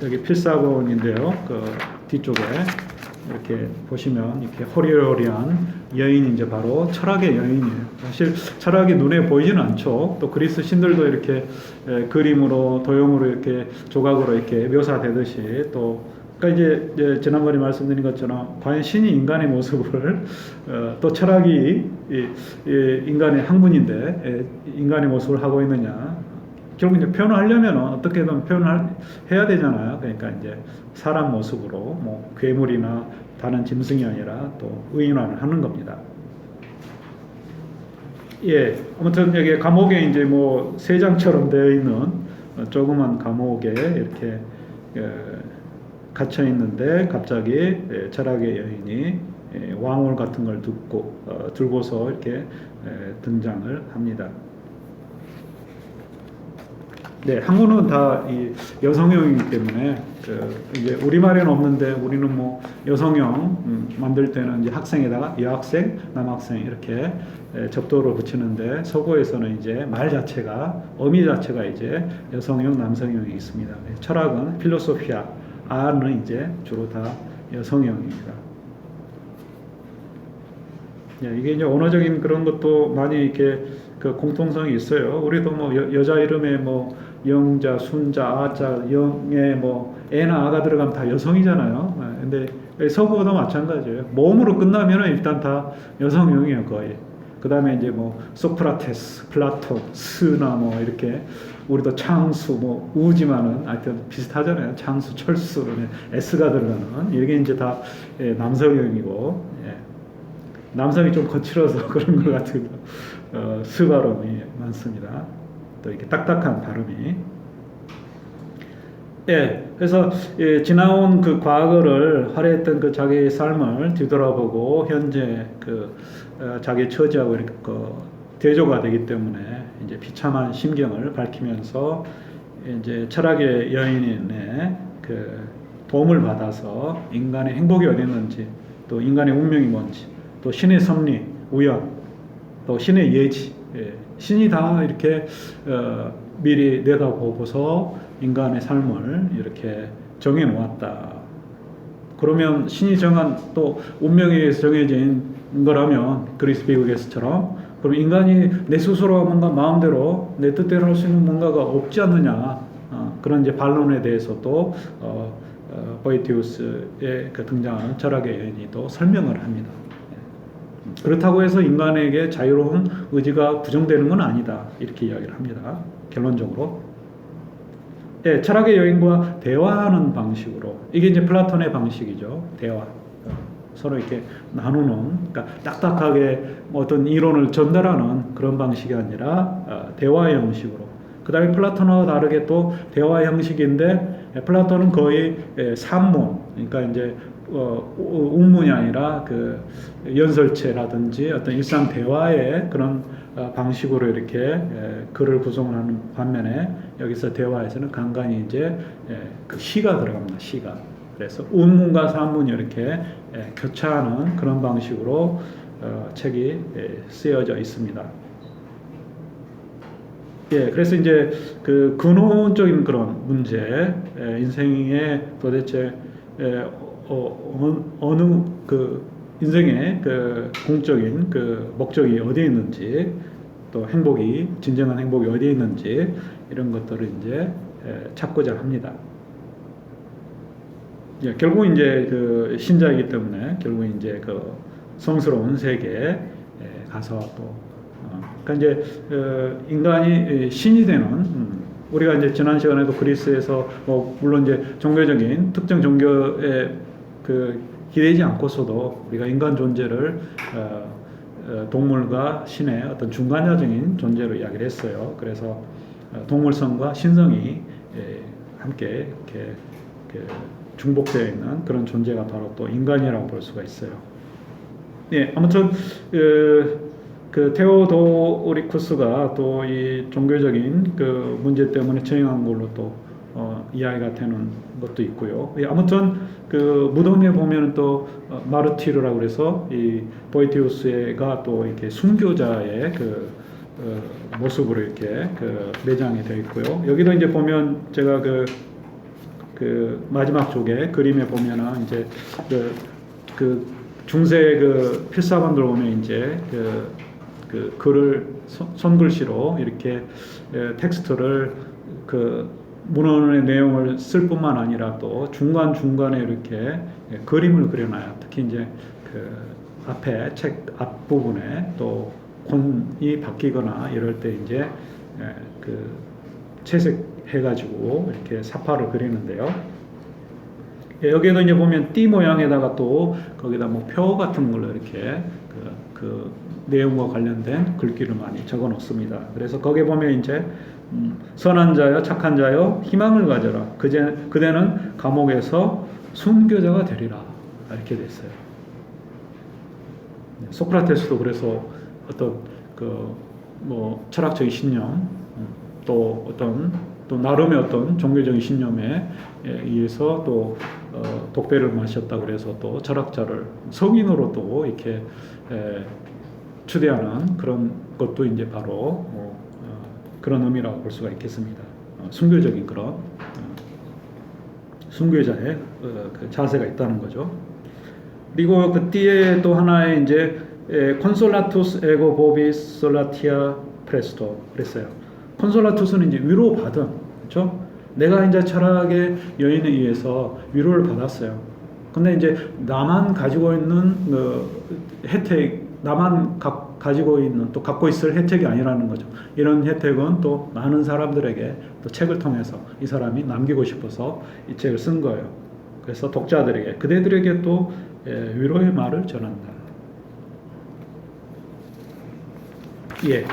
여기 필사본인데요. 그 뒤쪽에 이렇게 보시면 이렇게 호리호리한 여인이 이제 바로 철학의 여인이에요. 사실 철학이 눈에 보이지는 않죠. 또 그리스 신들도 이렇게 그림으로 도형으로 이렇게 조각으로 이렇게 묘사되듯이 또 그러니까 이제 지난번에 말씀드린 것처럼 과연 신이 인간의 모습을 또 철학이 인간의 학문인데 인간의 모습을 하고 있느냐 결국 이제 표현을 하려면 어떻게든 표현을 해야 되잖아요. 그러니까 이제 사람 모습으로 뭐 괴물이나 다른 짐승이 아니라 또 의인화를 하는 겁니다. 아무튼 여기 감옥에 이제 뭐 세장처럼 되어 있는 조그만 감옥에 이렇게 갇혀 있는데 갑자기 철학의 여인이 왕울 같은 걸 들고서 이렇게 등장을 합니다. 한국은 다 이 여성형이기 때문에 이제 우리말에는 없는데 우리는 뭐 여성형 만들 때는 이제 학생에다가 여학생, 남학생 이렇게 접도를 붙이는데 서구에서는 이제 말 자체가 어미 자체가 이제 여성형, 남성형이 있습니다. 철학은 필로소피아, R는 이제 주로 다 여성형입니다. 이게 이제 언어적인 그런 것도 많이 이렇게 그 공통성이 있어요. 우리도 뭐 여자 이름에 뭐 영자, 순자, 아자, 영에 뭐 애나 아가 들어가면 다 여성이잖아요. 근데 서구어도 마찬가지예요. 모음으로 끝나면은 일단 다 여성형이에요, 거의. 그 다음에 이제 뭐 소크라테스, 플라톤, 스나 뭐 이렇게 우리도 창수 뭐 우지만은 하여튼 비슷하잖아요. 창수, 철수, S가 들어가는 이게 이제 다 남성형이고 남성이 좀 거칠어서 그런 것 같은 스 발음이 많습니다. 또 이렇게 딱딱한 발음이. 그래서 지나온 그 과거를 화려했던 그 자기의 삶을 뒤돌아보고 현재 그 자기의 처지하고 이렇게 대조가 되기 때문에 이제 비참한 심경을 밝히면서 이제 철학의 여인의 그 도움을 받아서 인간의 행복이 어디 있는지, 또 인간의 운명이 뭔지, 또 신의 섭리, 우연, 또 신의 예지, 신이 다 이렇게 미리 내다보고서 인간의 삶을 이렇게 정해 놓았다. 그러면 신이 정한 또 운명에 의해서 정해진 거라면 그리스 비극에서처럼 그럼 인간이 내 스스로 뭔가 마음대로 내 뜻대로 할 수 있는 뭔가가 없지 않느냐, 그런 이제 반론에 대해서도 보에티우스의 그 등장하는 철학의 여인이 또 설명을 합니다. 그렇다고 해서 인간에게 자유로운 의지가 부정되는 건 아니다, 이렇게 이야기를 합니다. 결론적으로 철학의 여인과 대화하는 방식으로, 이게 이제 플라톤의 방식이죠. 대화, 서로 이렇게 나누는, 그러니까 딱딱하게 어떤 이론을 전달하는 그런 방식이 아니라 대화 형식으로. 그 다음에 플라톤과 다르게 또 대화 형식인데, 플라톤은 거의 산문, 그러니까 이제 운문이 아니라 그 연설체라든지 어떤 일상 대화의 그런 방식으로 이렇게 글을 구성하는 반면에, 여기서 대화에서는 간간히 이제 그 시가 들어갑니다. 시가. 그래서 운문과 산문이 이렇게 교차하는 그런 방식으로 책이 쓰여져 있습니다. 그래서 이제 그 근원적인 그런 문제, 인생의 도대체 어느 그 인생의 그 공적인 그 목적이 어디에 있는지, 또 행복이, 진정한 행복이 어디에 있는지, 이런 것들을 이제 찾고자 합니다. 결국 이제 그 신자이기 때문에 결국 이제 그 성스러운 세계에 가서 또 그러니까 이제 인간이 신이 되는, 우리가 이제 지난 시간에도 그리스에서 뭐 물론 이제 종교적인 특정 종교에 그 기대지 않고서도 우리가 인간 존재를 동물과 신의 어떤 중간자적인 존재로 이야기를 했어요. 그래서 동물성과 신성이 함께 이렇게 중복되어 있는 그런 존재가 바로 또 인간이라고 볼 수가 있어요. 아무튼 그 테오도리쿠스가 또 이 종교적인 그 문제 때문에 처형한 걸로 또 이야기가 되는 것도 있고요. 아무튼 그 무덤에 보면 또 마르티르라고 그래서 이 보에티우스가 또 이렇게 순교자의 그 모습으로 이렇게 그 매장이 되어 있고요. 여기도 이제 보면 제가 그 마지막 쪽에 그림에 보면은 이제 그 중세 그 필사본들 보면 이제 그 글을 손글씨로 이렇게 텍스트를 그 문헌의 내용을 쓸 뿐만 아니라 또 중간중간에 이렇게 그림을 그려놔요. 특히 이제 그 앞에 책 앞부분에 또 곤이 바뀌거나 이럴 때 이제 그 채색해가지고 이렇게 사파를 그리는데요. 여기에도 이제 보면 띠 모양에다가 또 거기다 뭐 표 같은 걸로 이렇게 그 내용과 관련된 글귀를 많이 적어 놓습니다. 그래서 거기에 보면 이제 선한 자여 착한 자여 희망을 가져라. 그대는 감옥에서 순교자가 되리라. 이렇게 됐어요. 소크라테스도 그래서 어떤 그 뭐 철학적인 신념, 또 어떤 또 나름의 어떤 종교적인 신념에 의해서 또 독배를 마셨다 그래서 또 철학자를 성인으로 또 이렇게 추대하는 그런 것도 이제 바로 그런 의미라고 볼 수가 있겠습니다. 순교적인 그런 순교자의 그 자세가 있다는 거죠. 그리고 그 뒤에 또 하나의 이제 콘솔라투스 에고 보비스 솔라티아 프레스토 그랬어요. 콘솔라투스는 이제 위로받은, 그렇죠? 내가 이제 철학의 여인에 의해서 위로를 받았어요. 근데 이제 나만 가지고 있는 그 혜택 나만 가지고 있는 또 갖고 있을 혜택이 아니라는 거죠. 이런 혜택은 또 많은 사람들에게 또 책을 통해서 이 사람이 남기고 싶어서 이 책을 쓴 거예요. 그래서 독자들에게 그대들에게 또 위로의 말을 전한다. 예.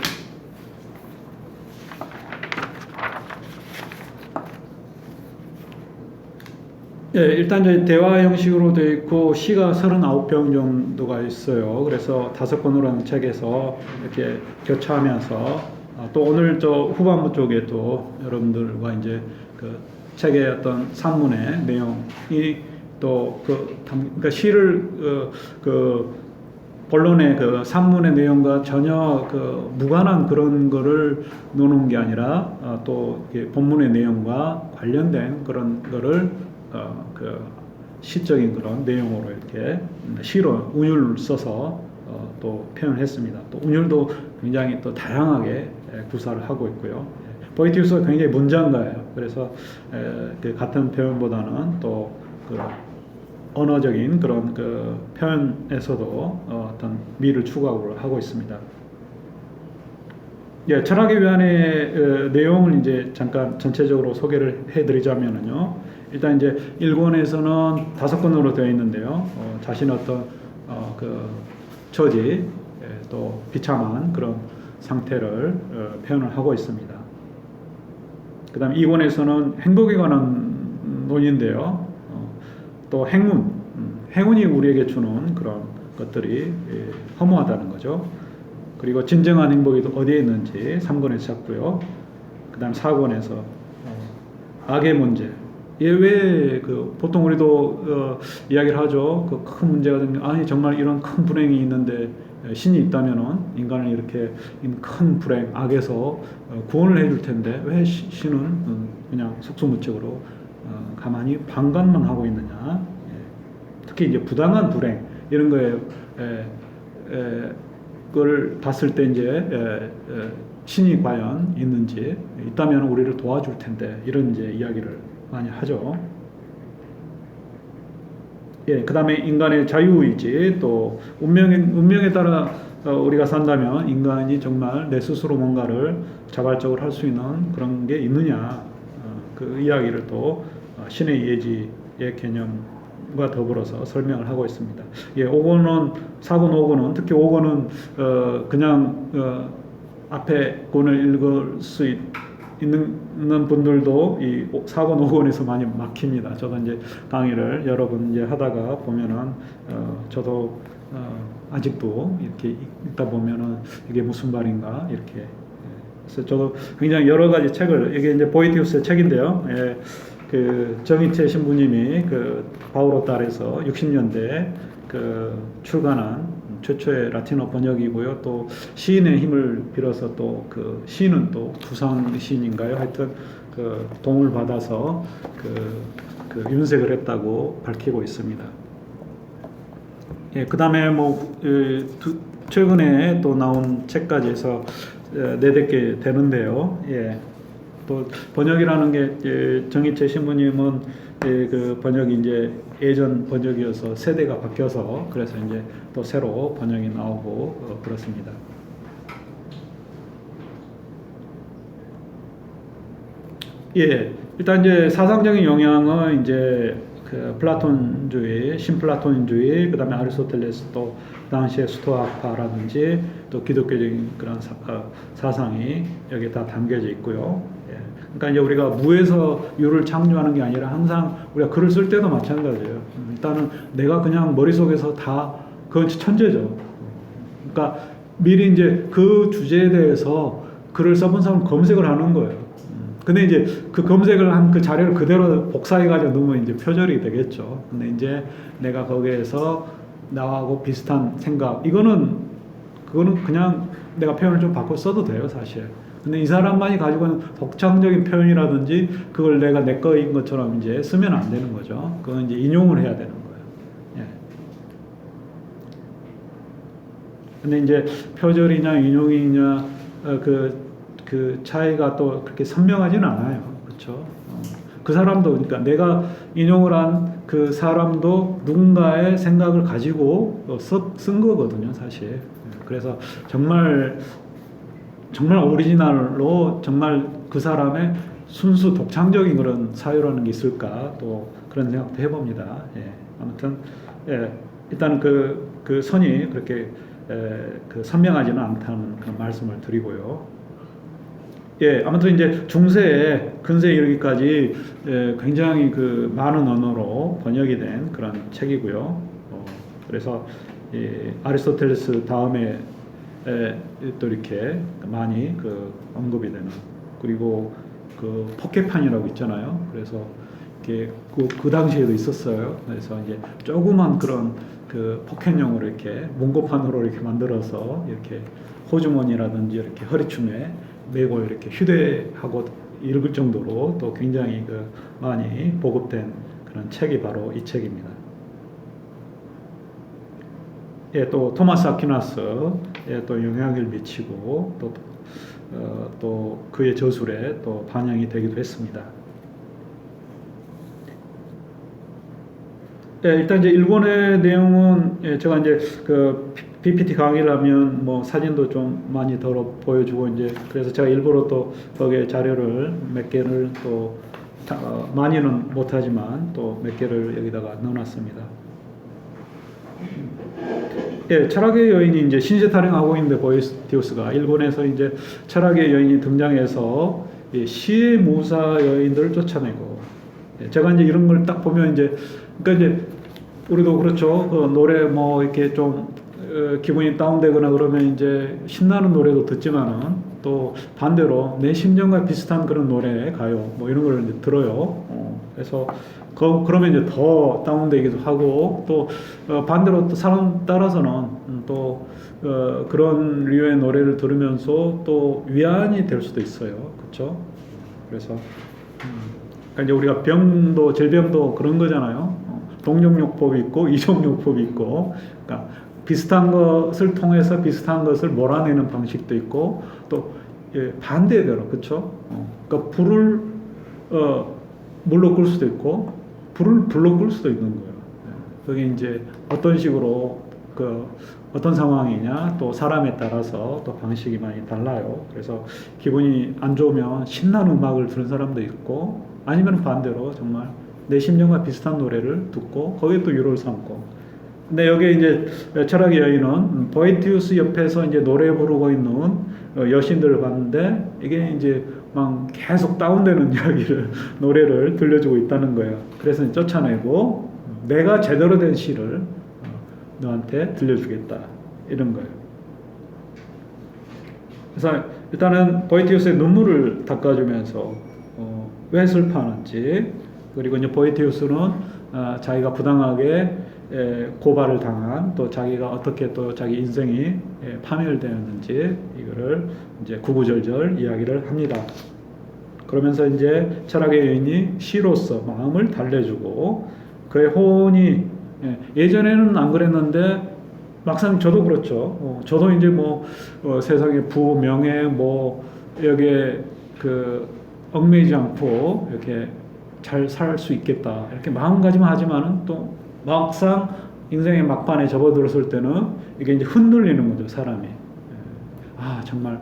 예, 일단 이제 대화 형식으로 되어 있고 시가 39편 정도가 있어요. 그래서 5권으로 하는 책에서 이렇게 교차하면서 또 오늘 저 후반부 쪽에 또 여러분들과 이제 그 책의 어떤 산문의 내용이 또 그러니까 시를 그 본론의 그 산문의 내용과 전혀 그 무관한 그런 거를 놓는 게 아니라 또 본문의 내용과 관련된 그런 거를 그 시적인 그런 내용으로 이렇게 시로 운율을 써서 또 표현을 했습니다. 또 운율도 굉장히 또 다양하게 구사를 하고 있고요. 보이티우스가 굉장히 문장가예요. 그래서 그 같은 표현보다는 또 그 언어적인 그런 그 표현에서도 어떤 미를 추구하고 있습니다. 예, 철학의 위안의 내용을 이제 잠깐 전체적으로 소개를 해드리자면요. 일단 이제 1권에서는 5권으로 되어 있는데요. 자신의 어떤 그 처지, 또 비참한 그런 상태를 표현을 하고 있습니다. 그 다음에 2권에서는 행복에 관한 논의인데요. 또 행운이 우리에게 주는 그런 것들이 허무하다는 거죠. 그리고 진정한 행복이 어디에 있는지 3권에서 찾고요. 그 다음 4권에서 악의 문제. 왜 보통 우리도 이야기를 하죠. 그 큰 문제가 생기면 아니 정말 이런 큰 불행이 있는데 신이 있다면은 인간을 이렇게 큰 불행 악에서 구원을 해줄 텐데 왜 신은 그냥 속수무책으로 가만히 방관만 하고 있느냐. 특히 이제 부당한 불행 이런 거에 그걸 봤을 때 이제 신이 과연 있는지 있다면 우리를 도와줄 텐데 이런 이제 이야기를 많이 하죠. 예, 그 다음에 인간의 자유의지 또 운명에 따라 우리가 산다면 인간이 정말 내 스스로 뭔가를 자발적으로 할 수 있는 그런 게 있느냐 그 이야기를 또 신의 예지의 개념과 더불어서 설명을 하고 있습니다. 예, 4권, 5권은 특히 5권은 그냥 앞에 권을 읽을 수 있는 분들도 이 4권, 5권에서 많이 막힙니다. 저도 이제 강의를 여러 번 이제 하다가 보면은 저도 아직도 이렇게 읽다 보면은 이게 무슨 말인가 이렇게. 그래서 저도 굉장히 여러 가지 책을 이게 이제 보이티우스의 책인데요. 예, 그 정희채 신부님이 그 바오로 딸에서 60년대 그 출간한 최초의 라틴어 번역이고요. 또 시인의 힘을 빌어서 또 그 시인은 또 두상 시인인가요? 하여튼 그 도움을 받아서 그 윤색을 했다고 밝히고 있습니다. 예, 그 다음에 뭐 최근에 또 나온 책까지 해서 4개 되는데요. 예. 또 번역이라는 게 정희채 신부님은 그 번역이 이제 예전 번역이어서 세대가 바뀌어서 그래서 이제 또 새로 번역이 나오고 그렇습니다. 예, 일단 이제 사상적인 영향은 이제 그 플라톤주의, 신플라톤주의, 그 다음에 아리스토텔레스 또 당시의 스토아파라든지 또 기독교적인 그런 사상이 여기에 다 담겨져 있고요. 예. 그러니까 이제 우리가 무에서 유를 창조하는 게 아니라 항상 우리가 글을 쓸 때도 마찬가지예요. 일단은 내가 그냥 머릿속에서 다 그건 천재죠. 그러니까 미리 이제 그 주제에 대해서 글을 써본 사람은 검색을 하는 거예요. 근데 이제 그 검색을 한 그 자료를 그대로 복사해가지고 넣으면 이제 표절이 되겠죠. 근데 이제 내가 거기에서 나하고 비슷한 생각, 그거는 그냥 내가 표현을 좀 바꿔 써도 돼요, 사실. 근데 이 사람만이 가지고 있는 독창적인 표현이라든지 그걸 내가 내 거인 것처럼 이제 쓰면 안 되는 거죠. 그건 이제 인용을 해야 되는 거예요. 예. 근데 이제 표절이냐 인용이냐 그 차이가 또 그렇게 선명하지는 않아요. 그렇죠? 그 사람도 그러니까 내가 인용을 한 그 사람도 누군가의 생각을 가지고 쓴 거거든요, 사실. 그래서 정말 오리지널로 정말 그 사람의 순수 독창적인 그런 사유라는 게 있을까 또 그런 생각도 해봅니다. 예. 아무튼 일단 그 선이 그렇게 그 선명하지는 않다는 그런 말씀을 드리고요. 예, 아무튼 이제 중세에 근세에 이르기까지 굉장히 그 많은 언어로 번역이 된 그런 책이고요. 그래서 아리스토텔레스 다음에 또 이렇게 많이 그 언급이 되는, 그리고 그 포켓판이라고 있잖아요. 그래서 이렇게 그 당시에도 있었어요. 그래서 이제 조그만 그런 그 포켓용으로 이렇게 문고판으로 이렇게 만들어서 이렇게 호주머니라든지 이렇게 허리춤에 메고 이렇게 휴대하고 읽을 정도로 또 굉장히 그 많이 보급된 그런 책이 바로 이 책입니다. 예, 또 토마스 아퀴나스에 또 영향을 미치고 또 그의 저술에 또 반영이 되기도 했습니다. 예, 일단 이제 일본의 내용은 제가 이제 그 PPT 강의를 하면 뭐 사진도 좀 많이 덜어 보여주고 이제 그래서 제가 일부러 또 거기에 자료를 몇 개를 또 많이는 못하지만 또 몇 개를 여기다가 넣어놨습니다. 예, 철학의 여인이 이제 신세 타령하고 있는데 보에티우스가 일본에서 이제 철학의 여인이 등장해서 시의 무사 여인들을 쫓아내고, 제가 이제 이런 걸 딱 보면 이제 그러니까 이제 우리도 그렇죠. 그 노래 뭐 이렇게 좀 기분이 다운되거나 그러면 이제 신나는 노래도 듣지만은 또 반대로 내 심정과 비슷한 그런 노래, 가요 뭐 이런 걸 이제 들어요. 그래서 그러면 이제 더 다운되기도 하고 또 반대로 또 사람 따라서는 또 그런 류의 노래를 들으면서 또 위안이 될 수도 있어요. 그렇죠? 그래서 그러니까 이제 우리가 질병도 그런 거잖아요. 동정요법이 있고 이정요법이 있고, 그러니까 비슷한 것을 통해서 비슷한 것을 몰아내는 방식도 있고 또 반대대로, 그렇죠? 그러니까 불을 물로 끌 수도 있고 불을 불로 끌 수도 있는 거예요. 그게 이제 어떤 식으로 어떤 상황이냐 또 사람에 따라서 또 방식이 많이 달라요. 그래서 기분이 안 좋으면 신나는 음악을 들은 사람도 있고, 아니면 반대로 정말 내 심정과 비슷한 노래를 듣고 거기에 또 위로를 삼고. 근데 여기 이제 철학의 여인은 보에티우스 옆에서 이제 노래 부르고 있는 여신들을 봤는데 이게 이제 막 계속 다운되는 노래를 들려주고 있다는 거예요. 그래서 쫓아내고 내가 제대로 된 시를 너한테 들려주겠다 이런 거예요. 그래서 일단은 보에티우스의 눈물을 닦아주면서 왜 슬퍼하는지, 그리고 이제 보에티우스는 자기가 부당하게 고발을 당한, 또 자기가 어떻게 또 자기 인생이 파멸되었는지 이거를 이제 구구절절 이야기를 합니다. 그러면서 이제 철학의 여인이 시로서 마음을 달래주고 그의 호언이 예전에는 안 그랬는데 막상 저도 그렇죠. 저도 이제 뭐 세상의 부 명예 뭐 여기에 그 얽매이지 않고 이렇게 잘 살 수 있겠다 이렇게 마음가짐 하지만은 또 막상 인생의 막판에 접어들었을 때는 이게 이제 흔들리는 거죠, 사람이. 아, 정말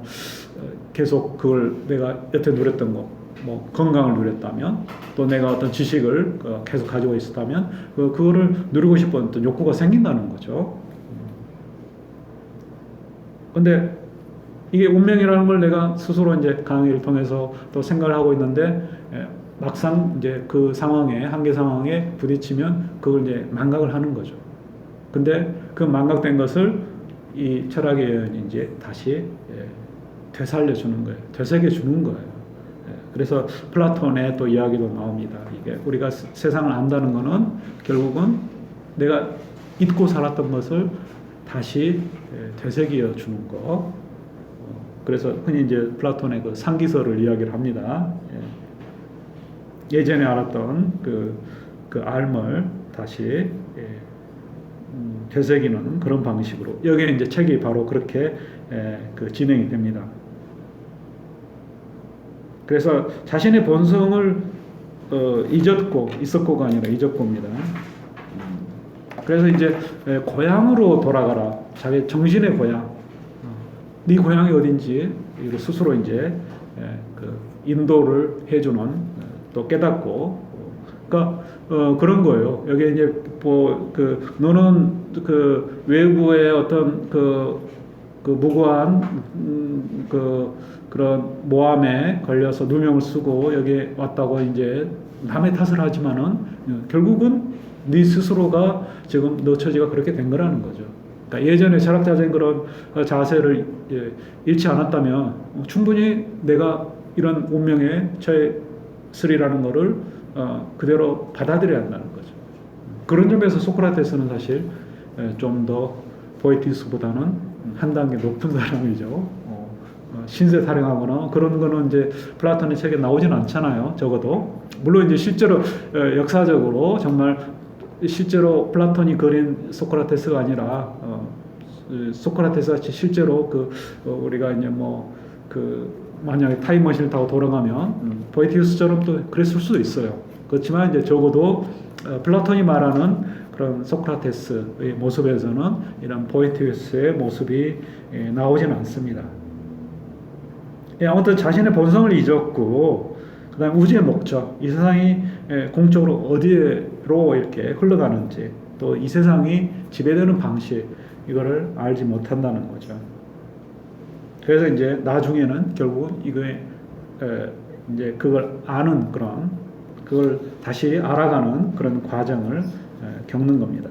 계속 그걸 내가 여태 누렸던 거, 뭐 건강을 누렸다면, 또 내가 어떤 지식을 계속 가지고 있었다면 그거를 누리고 싶은 어떤 욕구가 생긴다는 거죠. 근데 이게 운명이라는 걸 내가 스스로 이제 강의를 통해서 또 생각을 하고 있는데, 막상 이제 그 상황에, 한계 상황에 부딪히면 그걸 이제 망각을 하는 거죠. 근데 그 망각된 것을 이 철학의 여인이 이제 다시 되살려 주는 거예요. 되새겨 주는 거예요. 그래서 플라톤의 또 이야기도 나옵니다. 이게 우리가 세상을 안다는 거는 결국은 내가 잊고 살았던 것을 다시 되새겨 주는 거. 그래서 흔히 이제 플라톤의 그 상기설을 이야기를 합니다. 예전에 알았던 그 알을 다시 되새기는 그런 방식으로, 여기에 이제 책이 바로 그렇게 그 진행이 됩니다. 그래서 자신의 본성을 잊었고 있었고가 아니라 잊었고입니다. 그래서 이제 고향으로 돌아가라. 자기 정신의 고향. 네 고향이 어딘지 스스로 이제 그 인도를 해주는 또 깨닫고 그러니까 그런 거예요. 여기 이제 뭐 그 너는 그 외부의 어떤 그 무고한 그런 모함에 걸려서 누명을 쓰고 여기 왔다고 이제 남의 탓을 하지만은 결국은 네 스스로가 지금 너 처지가 그렇게 된 거라는 거죠. 그러니까 예전에 철학자적인 그런 자세를 잃지 않았다면 충분히 내가 이런 운명에 처했으리라는 거를 그대로 받아들여야 한다는 거죠. 그런 점에서 소크라테스는 사실 좀 더 보에티우스보다는 한 단계 높은 사람이죠. 신세 타령하거나 그런 거는 이제 플라톤의 책에 나오진 않잖아요. 적어도 물론 이제 실제로 역사적으로 정말 실제로 플라톤이 그린 소크라테스가 아니라 소크라테스 같이 실제로 우리가 이제 뭐 만약에 타임머신을 타고 돌아가면 보에티우스처럼 또 그랬을 수도 있어요. 그렇지만 이제 적어도 플라톤이 말하는 그런 소크라테스의 모습에서는 이런 보에티우스의 모습이 나오지는 않습니다. 아무튼 자신의 본성을 잊었고 그다음 우주의 목적, 이 세상이 공적으로 어디로 이렇게 흘러가는지 또 이 세상이 지배되는 방식 이거를 알지 못한다는 거죠. 그래서 이제 나중에는 결국은 이거에 이제 그걸 아는 그걸 다시 알아가는 그런 과정을 겪는 겁니다.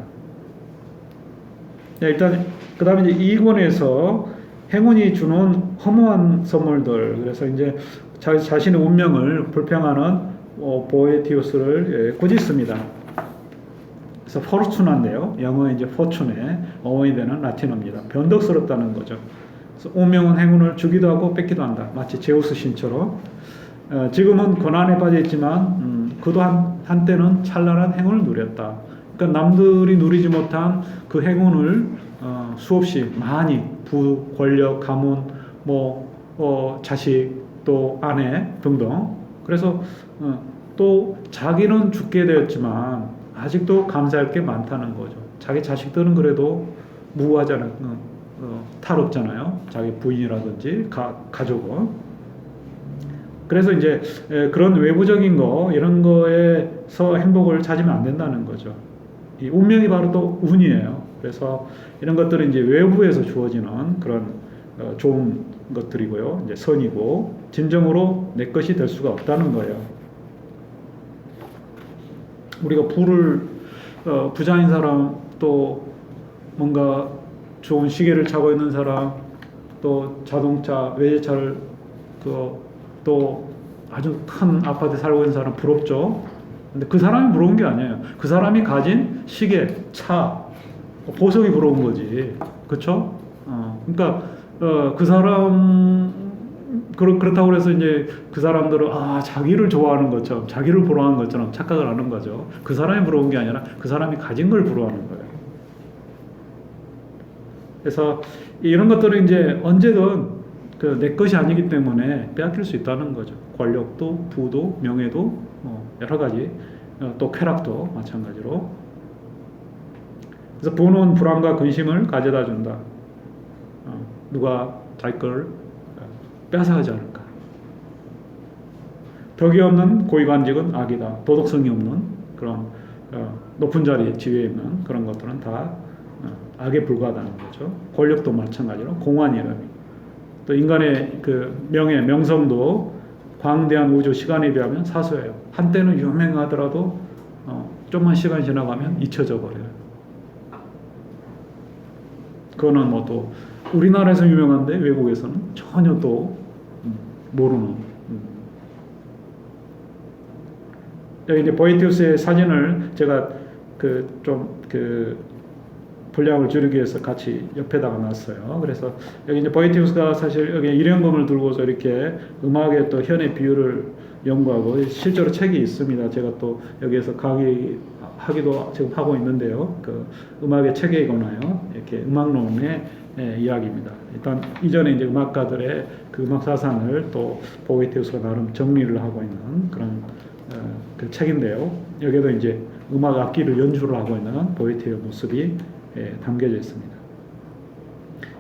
일단 그다음에 이제 2권에서 행운이 주는 허무한 선물들, 그래서 이제 자신의 운명을 불평하는 보에티우스를 꾸짖습니다. 그래서 포르투나인데요, 영어의 이제 포춘의 어원이 되는 라틴어입니다. 변덕스럽다는 거죠. 그래서 운명은 행운을 주기도 하고 뺏기도 한다. 마치 제우스 신처럼. 지금은 고난에 빠져 있지만 그도 한때는 찬란한 행운을 누렸다. 그러니까 남들이 누리지 못한 그 행운을 수없이 많이 부, 권력, 가문, 자식, 또 아내 등등. 그래서 또 자기는 죽게 되었지만 아직도 감사할 게 많다는 거죠. 자기 자식들은 그래도 무고하잖아요. 탈없잖아요. 자기 부인이라든지 가족은. 그래서 이제 그런 외부적인 거 이런 거에서 행복을 찾으면 안 된다는 거죠. 이 운명이 바로 또 운이에요. 그래서 이런 것들은 이제 외부에서 주어지는 그런 좋은 것들이고요. 이제 선이고 진정으로 내 것이 될 수가 없다는 거예요. 우리가 부자인 사람, 또 뭔가 좋은 시계를 차고 있는 사람, 또 자동차, 외제차를 또 아주 큰 아파트에 살고 있는 사람 부럽죠. 근데 그 사람이 부러운 게 아니에요. 그 사람이 가진 시계, 차, 보석이 부러운 거지. 그렇죠? 그러니까 그 사람 그렇다고 해서 이제 그 사람들은 자기를 좋아하는 것처럼, 자기를 부러워하는 것처럼 착각을 하는 거죠. 그 사람이 부러운 게 아니라 그 사람이 가진 걸 부러워하는 거예요. 그래서 이런 것들은 이제 언제든 내 것이 아니기 때문에 빼앗길 수 있다는 거죠. 권력도, 부도, 명예도, 여러 가지, 또 쾌락도 마찬가지로. 그래서 부는 불안과 근심을 가져다 준다. 누가 자기 걸 뺏어가지 않을까. 덕이 없는 고위관직은 악이다. 도덕성이 없는 그런 높은 자리에 지위에 있는 그런 것들은 다 악에 불과하다는 거죠. 권력도 마찬가지로 공환이라는. 또 인간의 그 명예, 명성도 광대한 우주 시간에 비하면 사소해요. 한때는 유명하더라도 좀만 시간이 지나가면 잊혀져 버려요. 그거는 또 우리나라에서 유명한데 외국에서는 전혀 또 모르는. 여기 이제 보에티우스의 사진을 제가 분량을 줄이기 위해서 같이 옆에다가 놨어요. 그래서 여기 이제 보에티우스가 사실 여기 일형검을 들고서 이렇게 음악의 또 현의 비율을 연구하고 실제로 책이 있습니다. 제가 또 여기에서 강의하기도 지금 하고 있는데요. 그 음악의 체계이거나요. 이렇게 음악론의 이야기입니다. 일단 이전에 이제 음악가들의 그 음악 사상을 또 보에티우스가 나름 정리를 하고 있는 그런 그 책인데요. 여기에도 이제 음악 악기를 연주를 하고 있는 보에티의 모습이 담겨져 있습니다.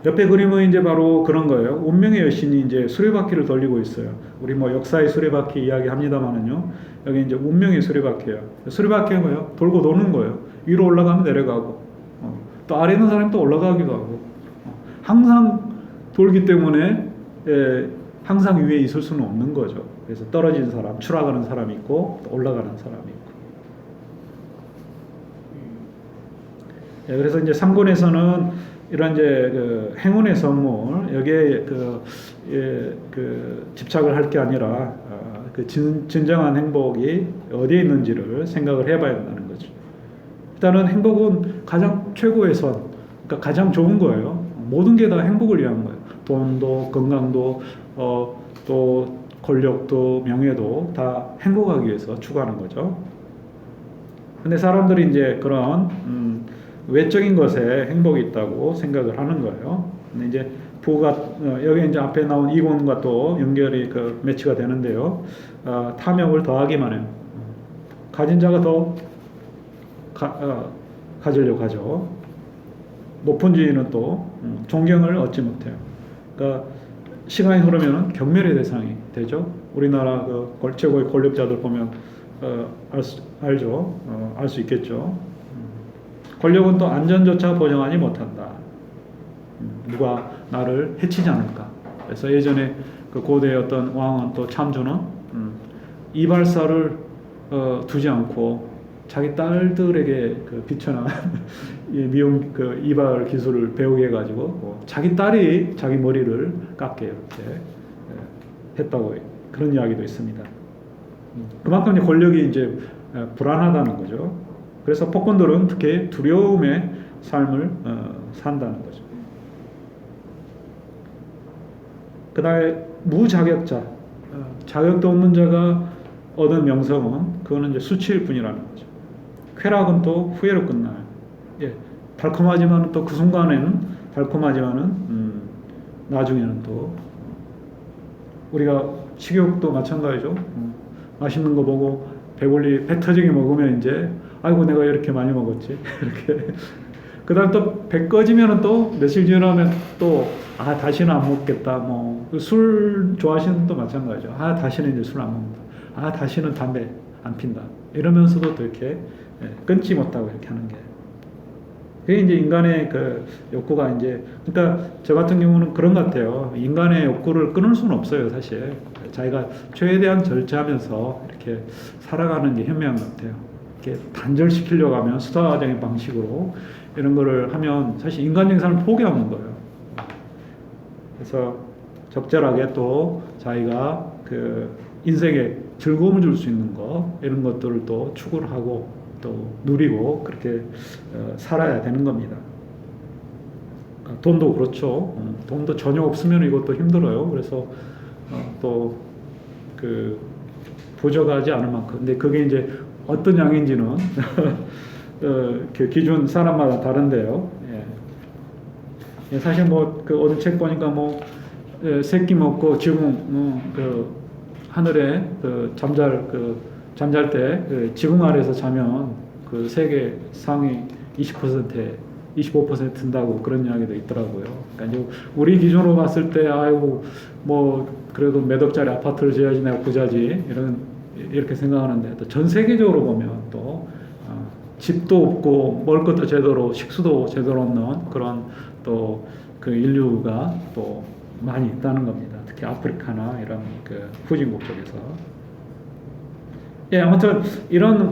옆에 그림은 이제 바로 그런 거예요. 운명의 여신이 이제 수레바퀴를 돌리고 있어요. 우리 뭐 역사의 수레바퀴 이야기 합니다만은요. 여기 이제 운명의 수레바퀴예요. 수레바퀴가 뭐예요? 돌고 도는 거예요. 위로 올라가면 내려가고, 또 아래 있는 사람이 또 올라가기도 하고, 항상 돌기 때문에 항상 위에 있을 수는 없는 거죠. 그래서 떨어진 사람, 추락하는 사람이 있고, 또 올라가는 사람이 있고. 그래서 이제 3권에서는 이런 이제 그 행운의 선물 여기에 그 집착을 할 게 아니라 그 진정한 행복이 어디에 있는지를 생각을 해봐야 된다는 거죠. 일단은 행복은 가장 최고의 선, 그러니까 가장 좋은 거예요. 모든 게 다 행복을 위한 거예요. 돈도 건강도 또 권력도 명예도 다 행복하기 위해서 추구하는 거죠. 근데 사람들이 이제 그런 외적인 것에 행복이 있다고 생각을 하는 거예요. 근데 이제 여기 이제 앞에 나온 이권과 또 연결이 매치가 되는데요. 탐욕을 더하기만 해요. 가진 자가 더 가지려고 하죠. 높은 지위는 또 존경을 얻지 못해요. 그러니까 시간이 흐르면 경멸의 대상이 되죠. 우리나라 최고의 권력자들 보면 알죠. 알 수 있겠죠. 권력은 또 안전조차 보장하지 못한다. 누가 나를 해치지 않을까. 그래서 예전에 그 고대의 어떤 왕은 또 참조는 이발사를 두지 않고 자기 딸들에게 비천한 미용 이발 기술을 배우게 해가지고 자기 딸이 자기 머리를 깎게 이렇게 했다고 그런 이야기도 있습니다. 그만큼 이제 권력이 이제 불안하다는 거죠. 그래서 폭군들은 특히 두려움의 삶을 산다는 거죠. 그 다음에 무자격자, 자격도 없는 자가 얻은 명성은 그거는 이제 수치일 뿐이라는 거죠. 쾌락은 또 후회로 끝나요. 달콤하지만 또 그 순간에는 달콤하지만은 나중에는 또 우리가 식욕도 마찬가지죠. 맛있는 거 보고 배불리 배 터지게 먹으면 이제 아이고 내가 이렇게 많이 먹었지 이렇게. 그다음 또 배 꺼지면은 또 며칠 지나면 또 다시는 안 먹겠다. 술 좋아하시는 분도 마찬가지죠. 다시는 이제 술 안 먹는다. 다시는 담배 안 핀다. 이러면서도 또 이렇게 끊지 못하고 이렇게 하는 게. 그게 이제 인간의 그 욕구가 이제, 그러니까 저 같은 경우는 그런 것 같아요. 인간의 욕구를 끊을 수는 없어요, 사실. 자기가 최대한 절제하면서 이렇게 살아가는 게 현명한 것 같아요. 이렇게 단절시키려고 하면 수다적인 방식으로 이런 거를 하면 사실 인간적인 삶을 포기하는 거예요. 그래서 적절하게 또 자기가 그 인생에 즐거움을 줄 수 있는 거, 이런 것들을 또 추구를 하고 또 누리고 그렇게 살아야 되는 겁니다. 돈도 그렇죠. 돈도 전혀 없으면 이것도 힘들어요. 그래서 또 그 부족하지 않을 만큼. 근데 그게 이제 어떤 양인지는 그 기준 사람마다 다른데요. 사실 그 어느 책 보니까 새끼 먹고 지붕 그 하늘에 잠잘 때 지붕 아래에서 자면 그 세계 상위 20%에 25% 든다고 그런 이야기도 있더라고요. 그러니까 우리 기준으로 봤을 때 그래도 몇 억짜리 아파트를 지어야지 내가 부자지 이렇게 생각하는데 또 전 세계적으로 보면 또 집도 없고 먹을 것도 제대로 식수도 제대로 없는 그런 또 그 인류가 또 많이 있다는 겁니다. 특히 아프리카나 이런 그 후진국 쪽에서. 아무튼 이런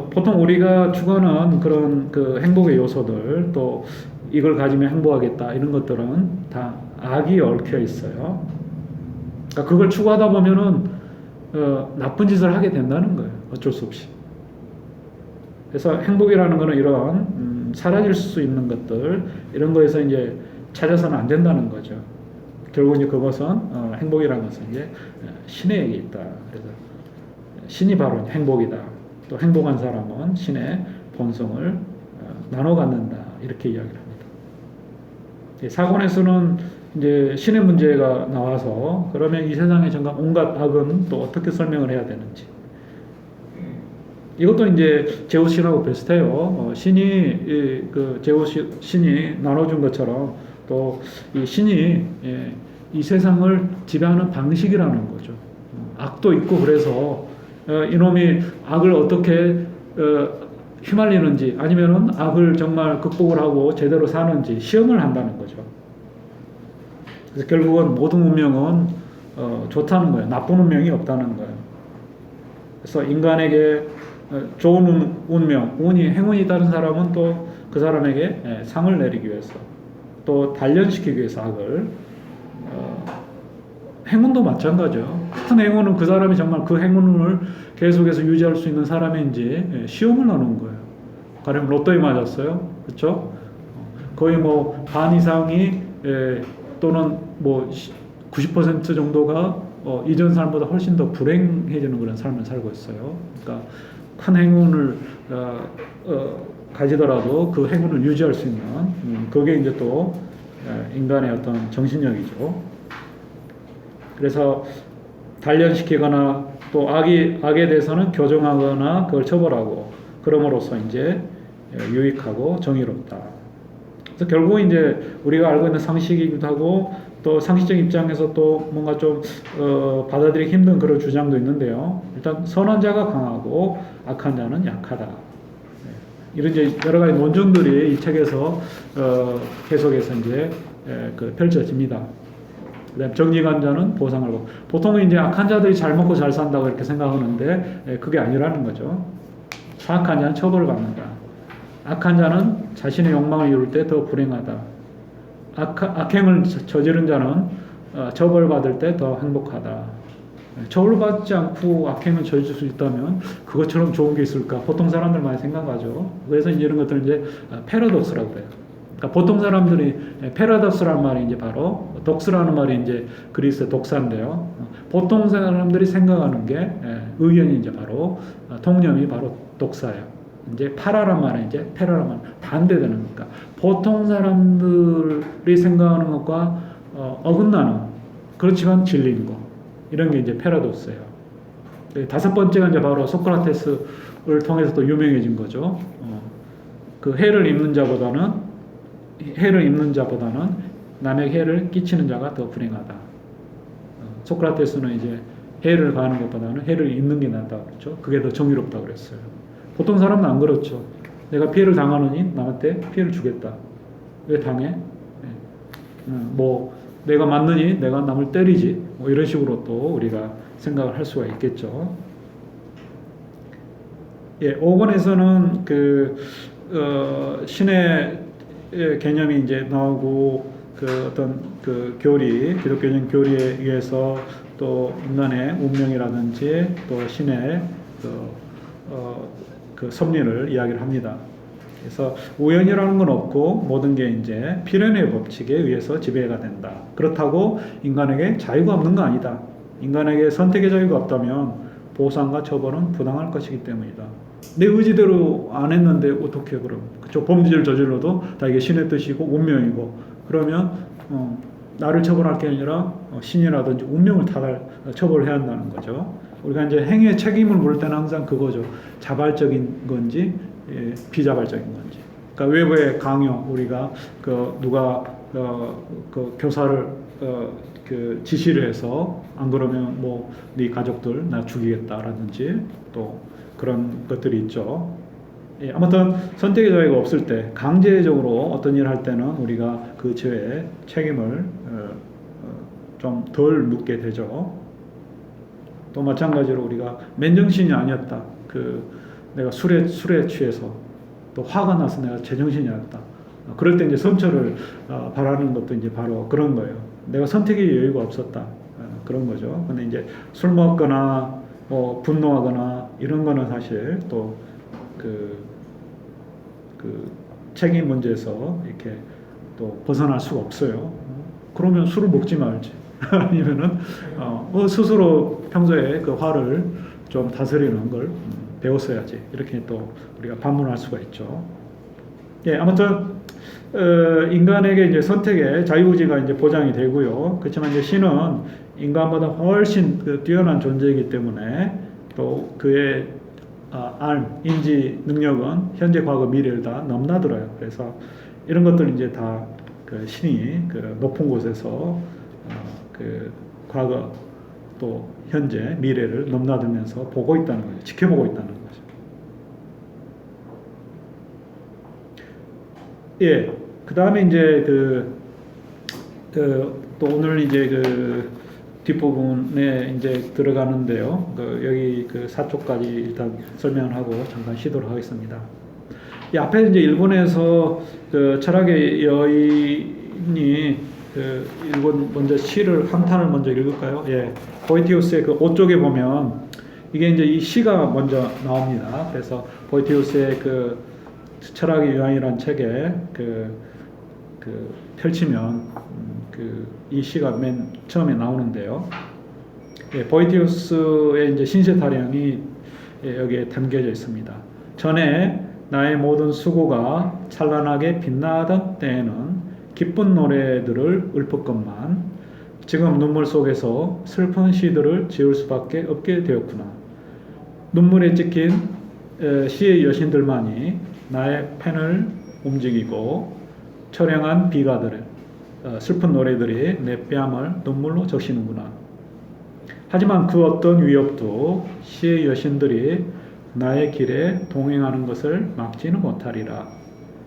보통 우리가 추구하는 그런 그 행복의 요소들, 또 이걸 가지면 행복하겠다 이런 것들은 다 악이 얽혀 있어요. 그러니까 그걸 추구하다 보면은 나쁜 짓을 하게 된다는 거예요. 어쩔 수 없이. 그래서 행복이라는 거는 이런 사라질 수 있는 것들, 이런 거에서 이제 찾아서는 안 된다는 거죠. 결국 이제 그것은 행복이라는 것은 이제 신에게 있다. 그래서 신이 바로 행복이다. 또 행복한 사람은 신의 본성을 나눠 갖는다. 이렇게 이야기를 합니다. 사권에서는 이제 신의 문제가 나와서 그러면 이 세상에 정말 온갖 악은 또 어떻게 설명을 해야 되는지. 이것도 이제 제우스 신하고 비슷해요. 신이 그 제우스 신이 나눠준 것처럼 또 이 신이 이 세상을 지배하는 방식이라는 거죠. 악도 있고 그래서 이놈이 악을 어떻게 휘말리는지 아니면은 악을 정말 극복을 하고 제대로 사는지 시험을 한다는 거죠. 그래서 결국은 모든 운명은 좋다는 거예요. 나쁜 운명이 없다는 거예요. 그래서 인간에게 좋은 운명, 행운이 따른 사람은 또 그 사람에게 상을 내리기 위해서 또 단련시키기 위해서 악을 행운도 마찬가지죠. 큰 행운은 그 사람이 정말 그 행운을 계속해서 유지할 수 있는 사람인지 시험을 하는 거예요. 가령 로또에 맞았어요. 그렇죠? 거의 뭐 반 이상이 또는 뭐 90% 정도가 이전 삶보다 훨씬 더 불행해지는 그런 삶을 살고 있어요. 그러니까 큰 행운을 가지더라도 그 행운을 유지할 수 있는 그게 이제 또 인간의 어떤 정신력이죠. 그래서 단련시키거나 또 악에 대해서는 교정하거나 그걸 처벌하고 그럼으로써 이제 유익하고 정의롭다. 그래서 결국 이제 우리가 알고 있는 상식이기도 하고 또 상식적 입장에서 또 뭔가 좀 받아들이기 힘든 그런 주장도 있는데요. 일단 선한 자가 강하고 악한 자는 약하다. 이런 이제 여러 가지 논증들이 이 책에서 계속해서 이제 펼쳐집니다. 그다음 정직한 자는 보상을 받고 보통은 이제 악한 자들이 잘 먹고 잘 산다고 이렇게 생각하는데 그게 아니라는 거죠. 사악한 자는 처벌을 받는다. 악한 자는 자신의 욕망을 이룰 때 더 불행하다. 악행을 저지른 자는 처벌받을 때 더 행복하다. 처벌받지 않고 악행을 저지를 수 있다면 그것처럼 좋은 게 있을까? 보통 사람들 많이 생각하죠. 그래서 이제 이런 것들을 이제 패러독스라고 그래요. 그러니까 보통 사람들이 패러독스라는 말이 이제 바로 독스라는 말이 이제 그리스의 독사인데요. 보통 사람들이 생각하는 게 의견이 이제 바로 통념이 바로 독사예요. 이제 파라란 말은 이제 패라란 말 반대되는 거니까 보통 사람들이 생각하는 것과 어긋나는 그렇지만 진리인 거 이런 게 이제 패러독스예요. 다섯 번째가 이제 바로 소크라테스를 통해서 또 유명해진 거죠. 그 해를 입는 자보다는 남에게 해를 끼치는 자가 더 불행하다. 소크라테스는 이제 해를 가하는 것보다는 해를 입는 게 낫다 그렇죠. 그게 더 정의롭다고 그랬어요. 보통 사람은 안 그렇죠. 내가 피해를 당하느니 남한테 피해를 주겠다. 왜 당해? 뭐 내가 맞느니 내가 남을 때리지. 뭐 이런 식으로 또 우리가 생각을 할 수가 있겠죠. 예, 5권에서는 신의 개념이 이제 나오고 그 어떤 그 교리, 기독교적인 교리에 의해서 또 인간의 운명이라든지 또 신의 그 섭리를 이야기를 합니다. 그래서 우연이라는 건 없고 모든 게 이제 필연의 법칙에 의해서 지배가 된다. 그렇다고 인간에게 자유가 없는 거 아니다. 인간에게 선택의 자유가 없다면 보상과 처벌은 부당할 것이기 때문이다. 내 의지대로 안 했는데 어떻게 그럼? 그쵸? 범죄를 저질러도 다 이게 신의 뜻이고 운명이고 그러면 나를 처벌할 게 아니라 신이라든지 운명을 처벌해야 한다는 거죠. 우리가 이제 행위에 책임을 물을 때는 항상 그거죠. 자발적인 건지 비자발적인 건지. 그러니까 외부의 강요 우리가 누가 그 교사를 그 지시를 해서 안 그러면 뭐 네 가족들 나 죽이겠다라든지 또 그런 것들이 있죠. 아무튼 선택의 자유가 없을 때 강제적으로 어떤 일을 할 때는 우리가 그 죄의 책임을 좀 덜 묻게 되죠. 또 마찬가지로 우리가 맨정신이 아니었다. 내가 술에 취해서 또 화가 나서 내가 제정신이 아니었다. 그럴 때 이제 선처를 바라는 것도 이제 바로 그런 거예요. 내가 선택의 여유가 없었다. 그런 거죠. 근데 이제 술 먹거나 뭐 분노하거나 이런 거는 사실 또 그 책임 문제에서 이렇게 또 벗어날 수가 없어요. 그러면 술을 먹지 말지. 아니면은 스스로 평소에 그 화를 좀 다스리는 걸 배웠어야지. 이렇게 또 우리가 반문할 수가 있죠. 예, 아무튼 인간에게 이제 선택의 자유의지가 이제 보장이 되고요. 그렇지만 이제 신은 인간보다 훨씬 뛰어난 존재이기 때문에 또 그의 인지 능력은 현재, 과거, 미래를 다 넘나들어요. 그래서 이런 것들 이제 다 그 신이 그 높은 곳에서 그 과거 또 현재, 미래를 넘나들면서 보고 있다는 거죠. 지켜보고 있다는 거죠. 예, 그 다음에 이제 또 오늘 이제 그 뒷부분에 이제 들어가는데요. 여기 그 4쪽까지 일단 설명을 하고 잠깐 쉬도록 하겠습니다. 이 앞에 이제 일본에서 그 철학의 여인이 그 일본 먼저 시를 한 탄을 먼저 읽을까요? 예, 보이티우스의 그 5쪽에 보면 이게 이제 이 시가 먼저 나옵니다. 그래서 보이티우스의 그 철학의 유한이라는 책에 그 펼치면 이 시가 맨 처음에 나오는데요. 예, 보이티우스의 이제 신세 타령이 여기에 담겨져 있습니다. 전에 나의 모든 수고가 찬란하게 빛나던 때에는 기쁜 노래들을 읊었건만 지금 눈물 속에서 슬픈 시들을 지을 수밖에 없게 되었구나. 눈물에 찍힌 시의 여신들만이 나의 펜을 움직이고 처량한 비가들, 슬픈 노래들이 내 뺨을 눈물로 적시는구나. 하지만 그 어떤 위협도 시의 여신들이 나의 길에 동행하는 것을 막지는 못하리라.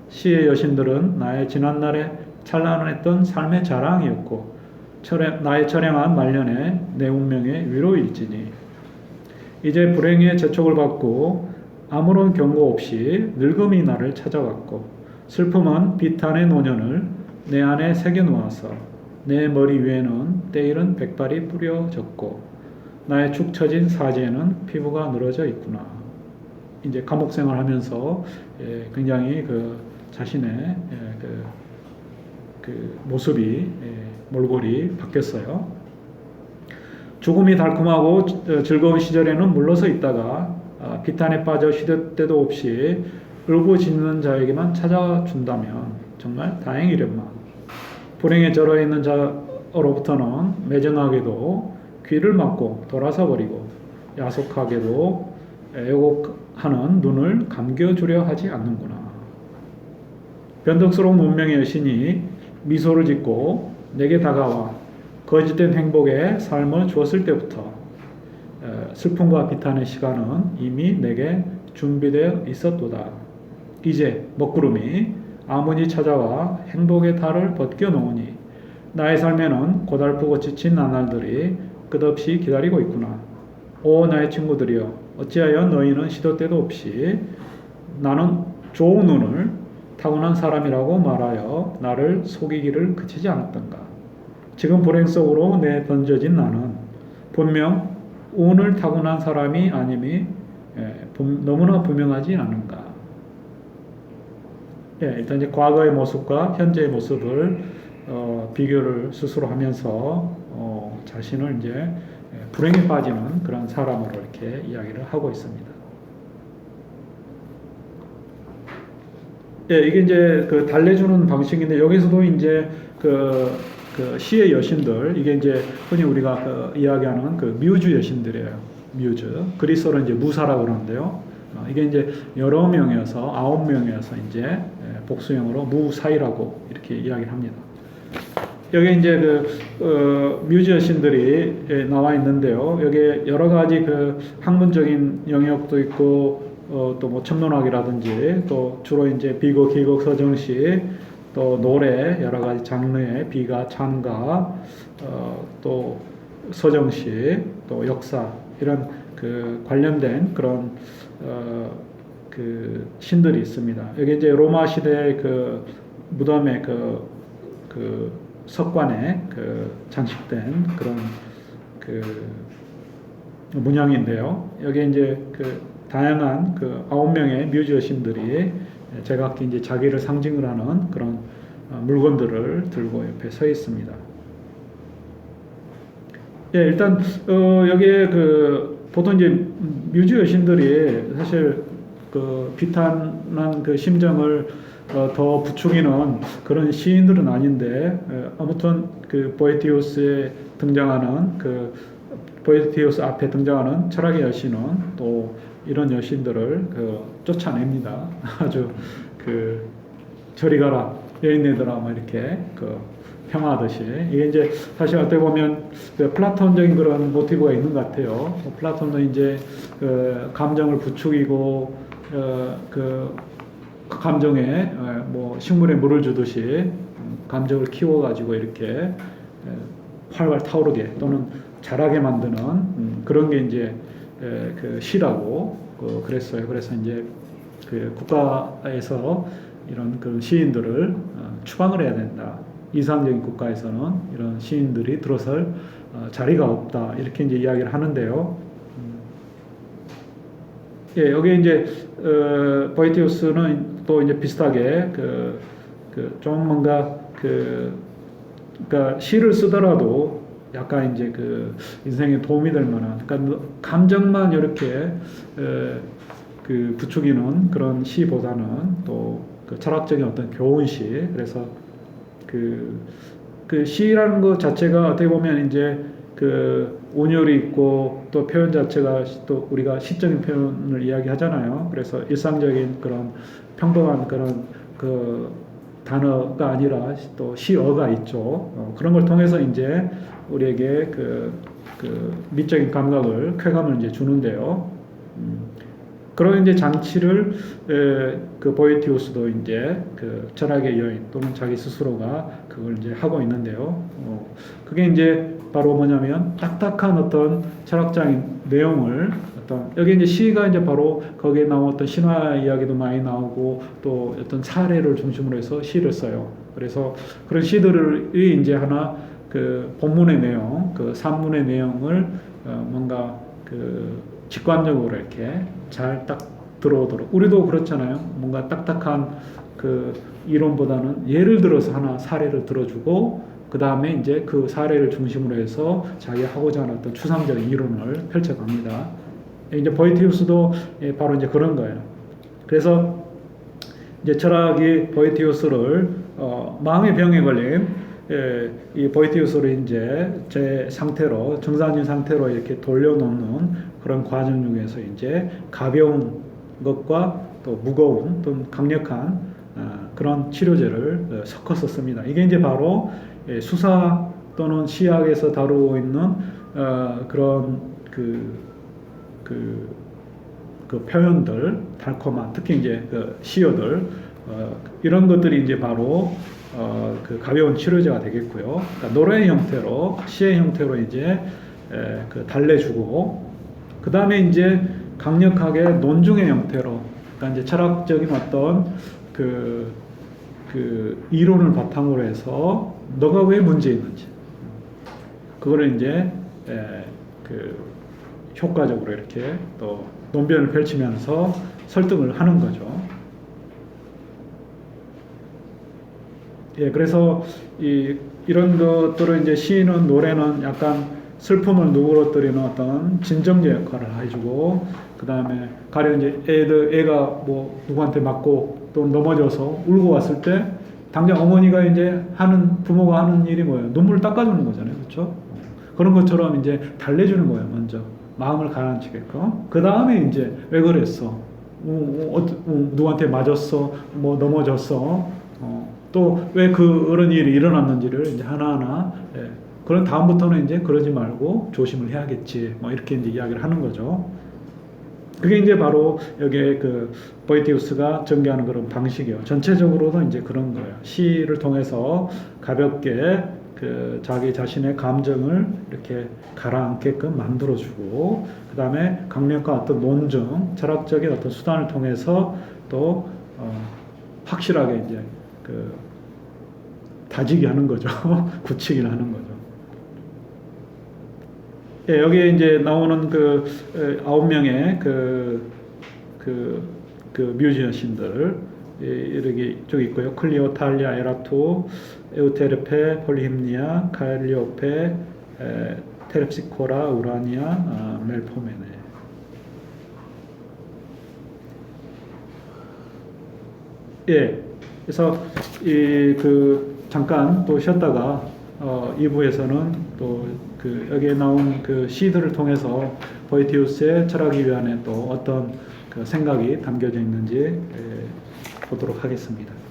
시의 여신들은 나의 지난날에 찬란했던 삶의 자랑이었고 나의 처량한 말년에 내 운명의 위로일지니 이제 불행의 재촉을 받고 아무런 경고 없이 늙음이 나를 찾아왔고 슬픔은 비탄의 노년을 내 안에 새겨놓아서 내 머리 위에는 때이른 백발이 뿌려졌고 나의 축 처진 사지에는 피부가 늘어져 있구나. 이제 감옥 생활하면서 굉장히 그 자신의 그 모습이 몰골이 바뀌었어요. 죽음이 달콤하고 즐거운 시절에는 물러서 있다가 비탄에 빠져 시도 때도 없이 울부짖는 자에게만 찾아준다면 정말 다행이련만. 불행에 절어 있는 자로부터는 매정하게도 귀를 막고 돌아서 버리고 야속하게도 애곡하는 눈을 감겨주려 하지 않는구나. 변덕스러운 운명의 여신이 미소를 짓고 내게 다가와 거짓된 행복의 삶을 주었을 때부터 슬픔과 비탄의 시간은 이미 내게 준비되어 있었도다. 이제 먹구름이 아무니 찾아와 행복의 달을 벗겨놓으니 나의 삶에는 고달프고 지친 나날들이 끝없이 기다리고 있구나. 오 나의 친구들이여, 어찌하여 너희는 시도 때도 없이 나는 좋은 눈을 타고난 사람이라고 말하여 나를 속이기를 그치지 않았던가. 지금 불행 속으로 내던져진 나는 분명 운을 타고난 사람이 아님이 너무나 분명하지 않은가. 일단 이제 과거의 모습과 현재의 모습을 비교를 스스로 하면서 자신을 이제 불행에 빠지는 그런 사람으로 이렇게 이야기를 하고 있습니다. 이게 이제 그 달래주는 방식인데 여기서도 이제 그 시의 여신들, 이게 이제 흔히 우리가 이야기하는 그 뮤즈 여신들이에요. 뮤즈. 그리스어로 이제 무사라고 그러는데요. 이게 이제 여러 명이어서 9명이어서 이제 복수형으로 무사이라고 이렇게 이야기를 합니다. 여기 이제 뮤즈 여신들이 나와 있는데요. 여기에 여러 가지 그 학문적인 영역도 있고 또 뭐 천문학이라든지 또 주로 이제 비극, 기극, 서정시 또 노래 여러 가지 장르의 비가, 찬가 또 서정시 또 역사 이런 그 관련된 그런 그 신들이 있습니다. 여기 이제 로마 시대 그 무덤의 그 석관에 장식된 그런 그 문양인데요. 여기 이제 다양한 9명의 뮤즈 여신들이 제각기 이제 자기를 상징을 하는 그런 물건들을 들고 옆에 서 있습니다. 일단 여기에 보통 이제 뮤즈 여신들이 사실 비탄한 보이티우스의 더 부추기는 그런 시인들은 아닌데 아무튼 보이티우스에 등장하는 보이티우스 앞에 등장하는 철학의 여신은 또 이런 여신들을 쫓아냅니다. 아주 저리 가라 여인네들아 뭐 이렇게 평화하듯이. 이게 이제 사실 어떻게 보면 플라톤적인 그런 모티브가 있는 것 같아요. 플라톤은 이제 감정을 부추기고 감정에 뭐 식물에 물을 주듯이 감정을 키워가지고 이렇게 활활 타오르게 또는 자라게 만드는 그런 게 이제 시라고 그랬어요. 그래서 이제 국가에서 이런 그 시인들을 추방을 해야 된다. 이상적인 국가에서는 이런 시인들이 들어설 자리가 없다. 이렇게 이제 이야기를 하는데요. 예, 여기 이제 보에티우스는 또 이제 비슷하게 좀 뭔가 그러니까 시를 쓰더라도 약간 이제 인생에 도움이 될 만한, 그러니까 감정만 이렇게 부추기는 그런 시보다는 또 철학적인 어떤 교훈 시. 그래서 시라는 것 자체가 어떻게 보면 이제 운율이 있고 또 표현 자체가 또 우리가 시적인 표현을 이야기하잖아요. 그래서 일상적인 그런 평범한 그런 단어가 아니라 또 시어가 있죠. 그런 걸 통해서 이제 우리에게 미적인 감각을 쾌감을 이제 주는데요. 그런 이제 장치를 보에티우스도 이제 철학의 여인 또는 자기 스스로가 그걸 이제 하고 있는데요. 그게 이제 바로 뭐냐면 딱딱한 어떤 철학적인 내용을 여기 이제 시가 이제 바로 거기에 나온 어떤 신화 이야기도 많이 나오고 또 어떤 사례를 중심으로 해서 시를 써요. 그래서 그런 시들이 이제 하나 본문의 내용, 산문의 내용을 뭔가 직관적으로 이렇게 잘 딱 들어오도록. 우리도 그렇잖아요. 뭔가 딱딱한 이론보다는 예를 들어서 하나 사례를 들어주고 그 다음에 이제 그 사례를 중심으로 해서 자기가 하고자 하는 어떤 추상적인 이론을 펼쳐갑니다. 이제 보에티우스도 바로 이제 그런 거예요. 그래서 이제 철학이 보에티우스를 마음의 병에 걸린 이 보에티우스를 이제 제 상태로 정상적인 상태로 이렇게 돌려놓는 그런 과정 중에서 이제 가벼운 것과 또 무거운 또는 강력한 그런 치료제를 섞어서 씁니다. 이게 이제 바로 수사 또는 시학에서 다루고 있는 그런 표현들, 달콤한 특히 이제 시어들 이런 것들이 이제 바로 가벼운 치료제가 되겠고요. 그러니까 노래의 형태로 시의 형태로 이제 달래주고 그 다음에 이제 강력하게 논중의 형태로 그러니까 이제 철학적인 어떤 이론을 바탕으로 해서 너가 왜 문제 있는지 그거를 이제 효과적으로 이렇게 또 논변을 펼치면서 설득을 하는 거죠. 예, 그래서 이런 것들을 이제 시는 노래는 약간 슬픔을 누그러뜨리는 어떤 진정제 역할을 해주고 그 다음에 가령 이제 애가 뭐 누구한테 맞고 또 넘어져서 울고 왔을 때 당장 어머니가 이제 부모가 하는 일이 뭐예요? 눈물을 닦아주는 거잖아요, 그렇죠? 그런 것처럼 이제 달래주는 거예요, 먼저 마음을 가라앉히게끔. 그 다음에 이제 왜 그랬어? 누구한테 맞았어? 뭐 넘어졌어? 또 왜 그런 일이 일어났는지를 이제 하나하나. 예. 그런 다음부터는 이제 그러지 말고 조심을 해야겠지. 뭐 이렇게 이제 이야기를 하는 거죠. 그게 이제 바로 여기에 보에티우스가 전개하는 그런 방식이에요. 전체적으로도 이제 그런 거예요. 시를 통해서 가볍게 자기 자신의 감정을 이렇게 가라앉게끔 만들어주고, 그 다음에 강력한 어떤 논증, 철학적인 어떤 수단을 통해서 또 확실하게 이제 다지기 하는 거죠. 굳히기를 하는 거죠. 예, 여기에 이제 나오는 9명의 뮤지션들, 이렇게 저기 있고요. 클리오, 탈리아, 에라토, 에우테르페, 폴리힘니아, 칼리오페, 테lep시코라, 우라니아, 멜포메네. 예, 그래서 잠깐 또 쉬었다가 2부에서는 또 그 여기에 나온 그 시들을 통해서 보에티우스의 철학 이변에 또 어떤 그 생각이 담겨져 있는지 보도록 하겠습니다.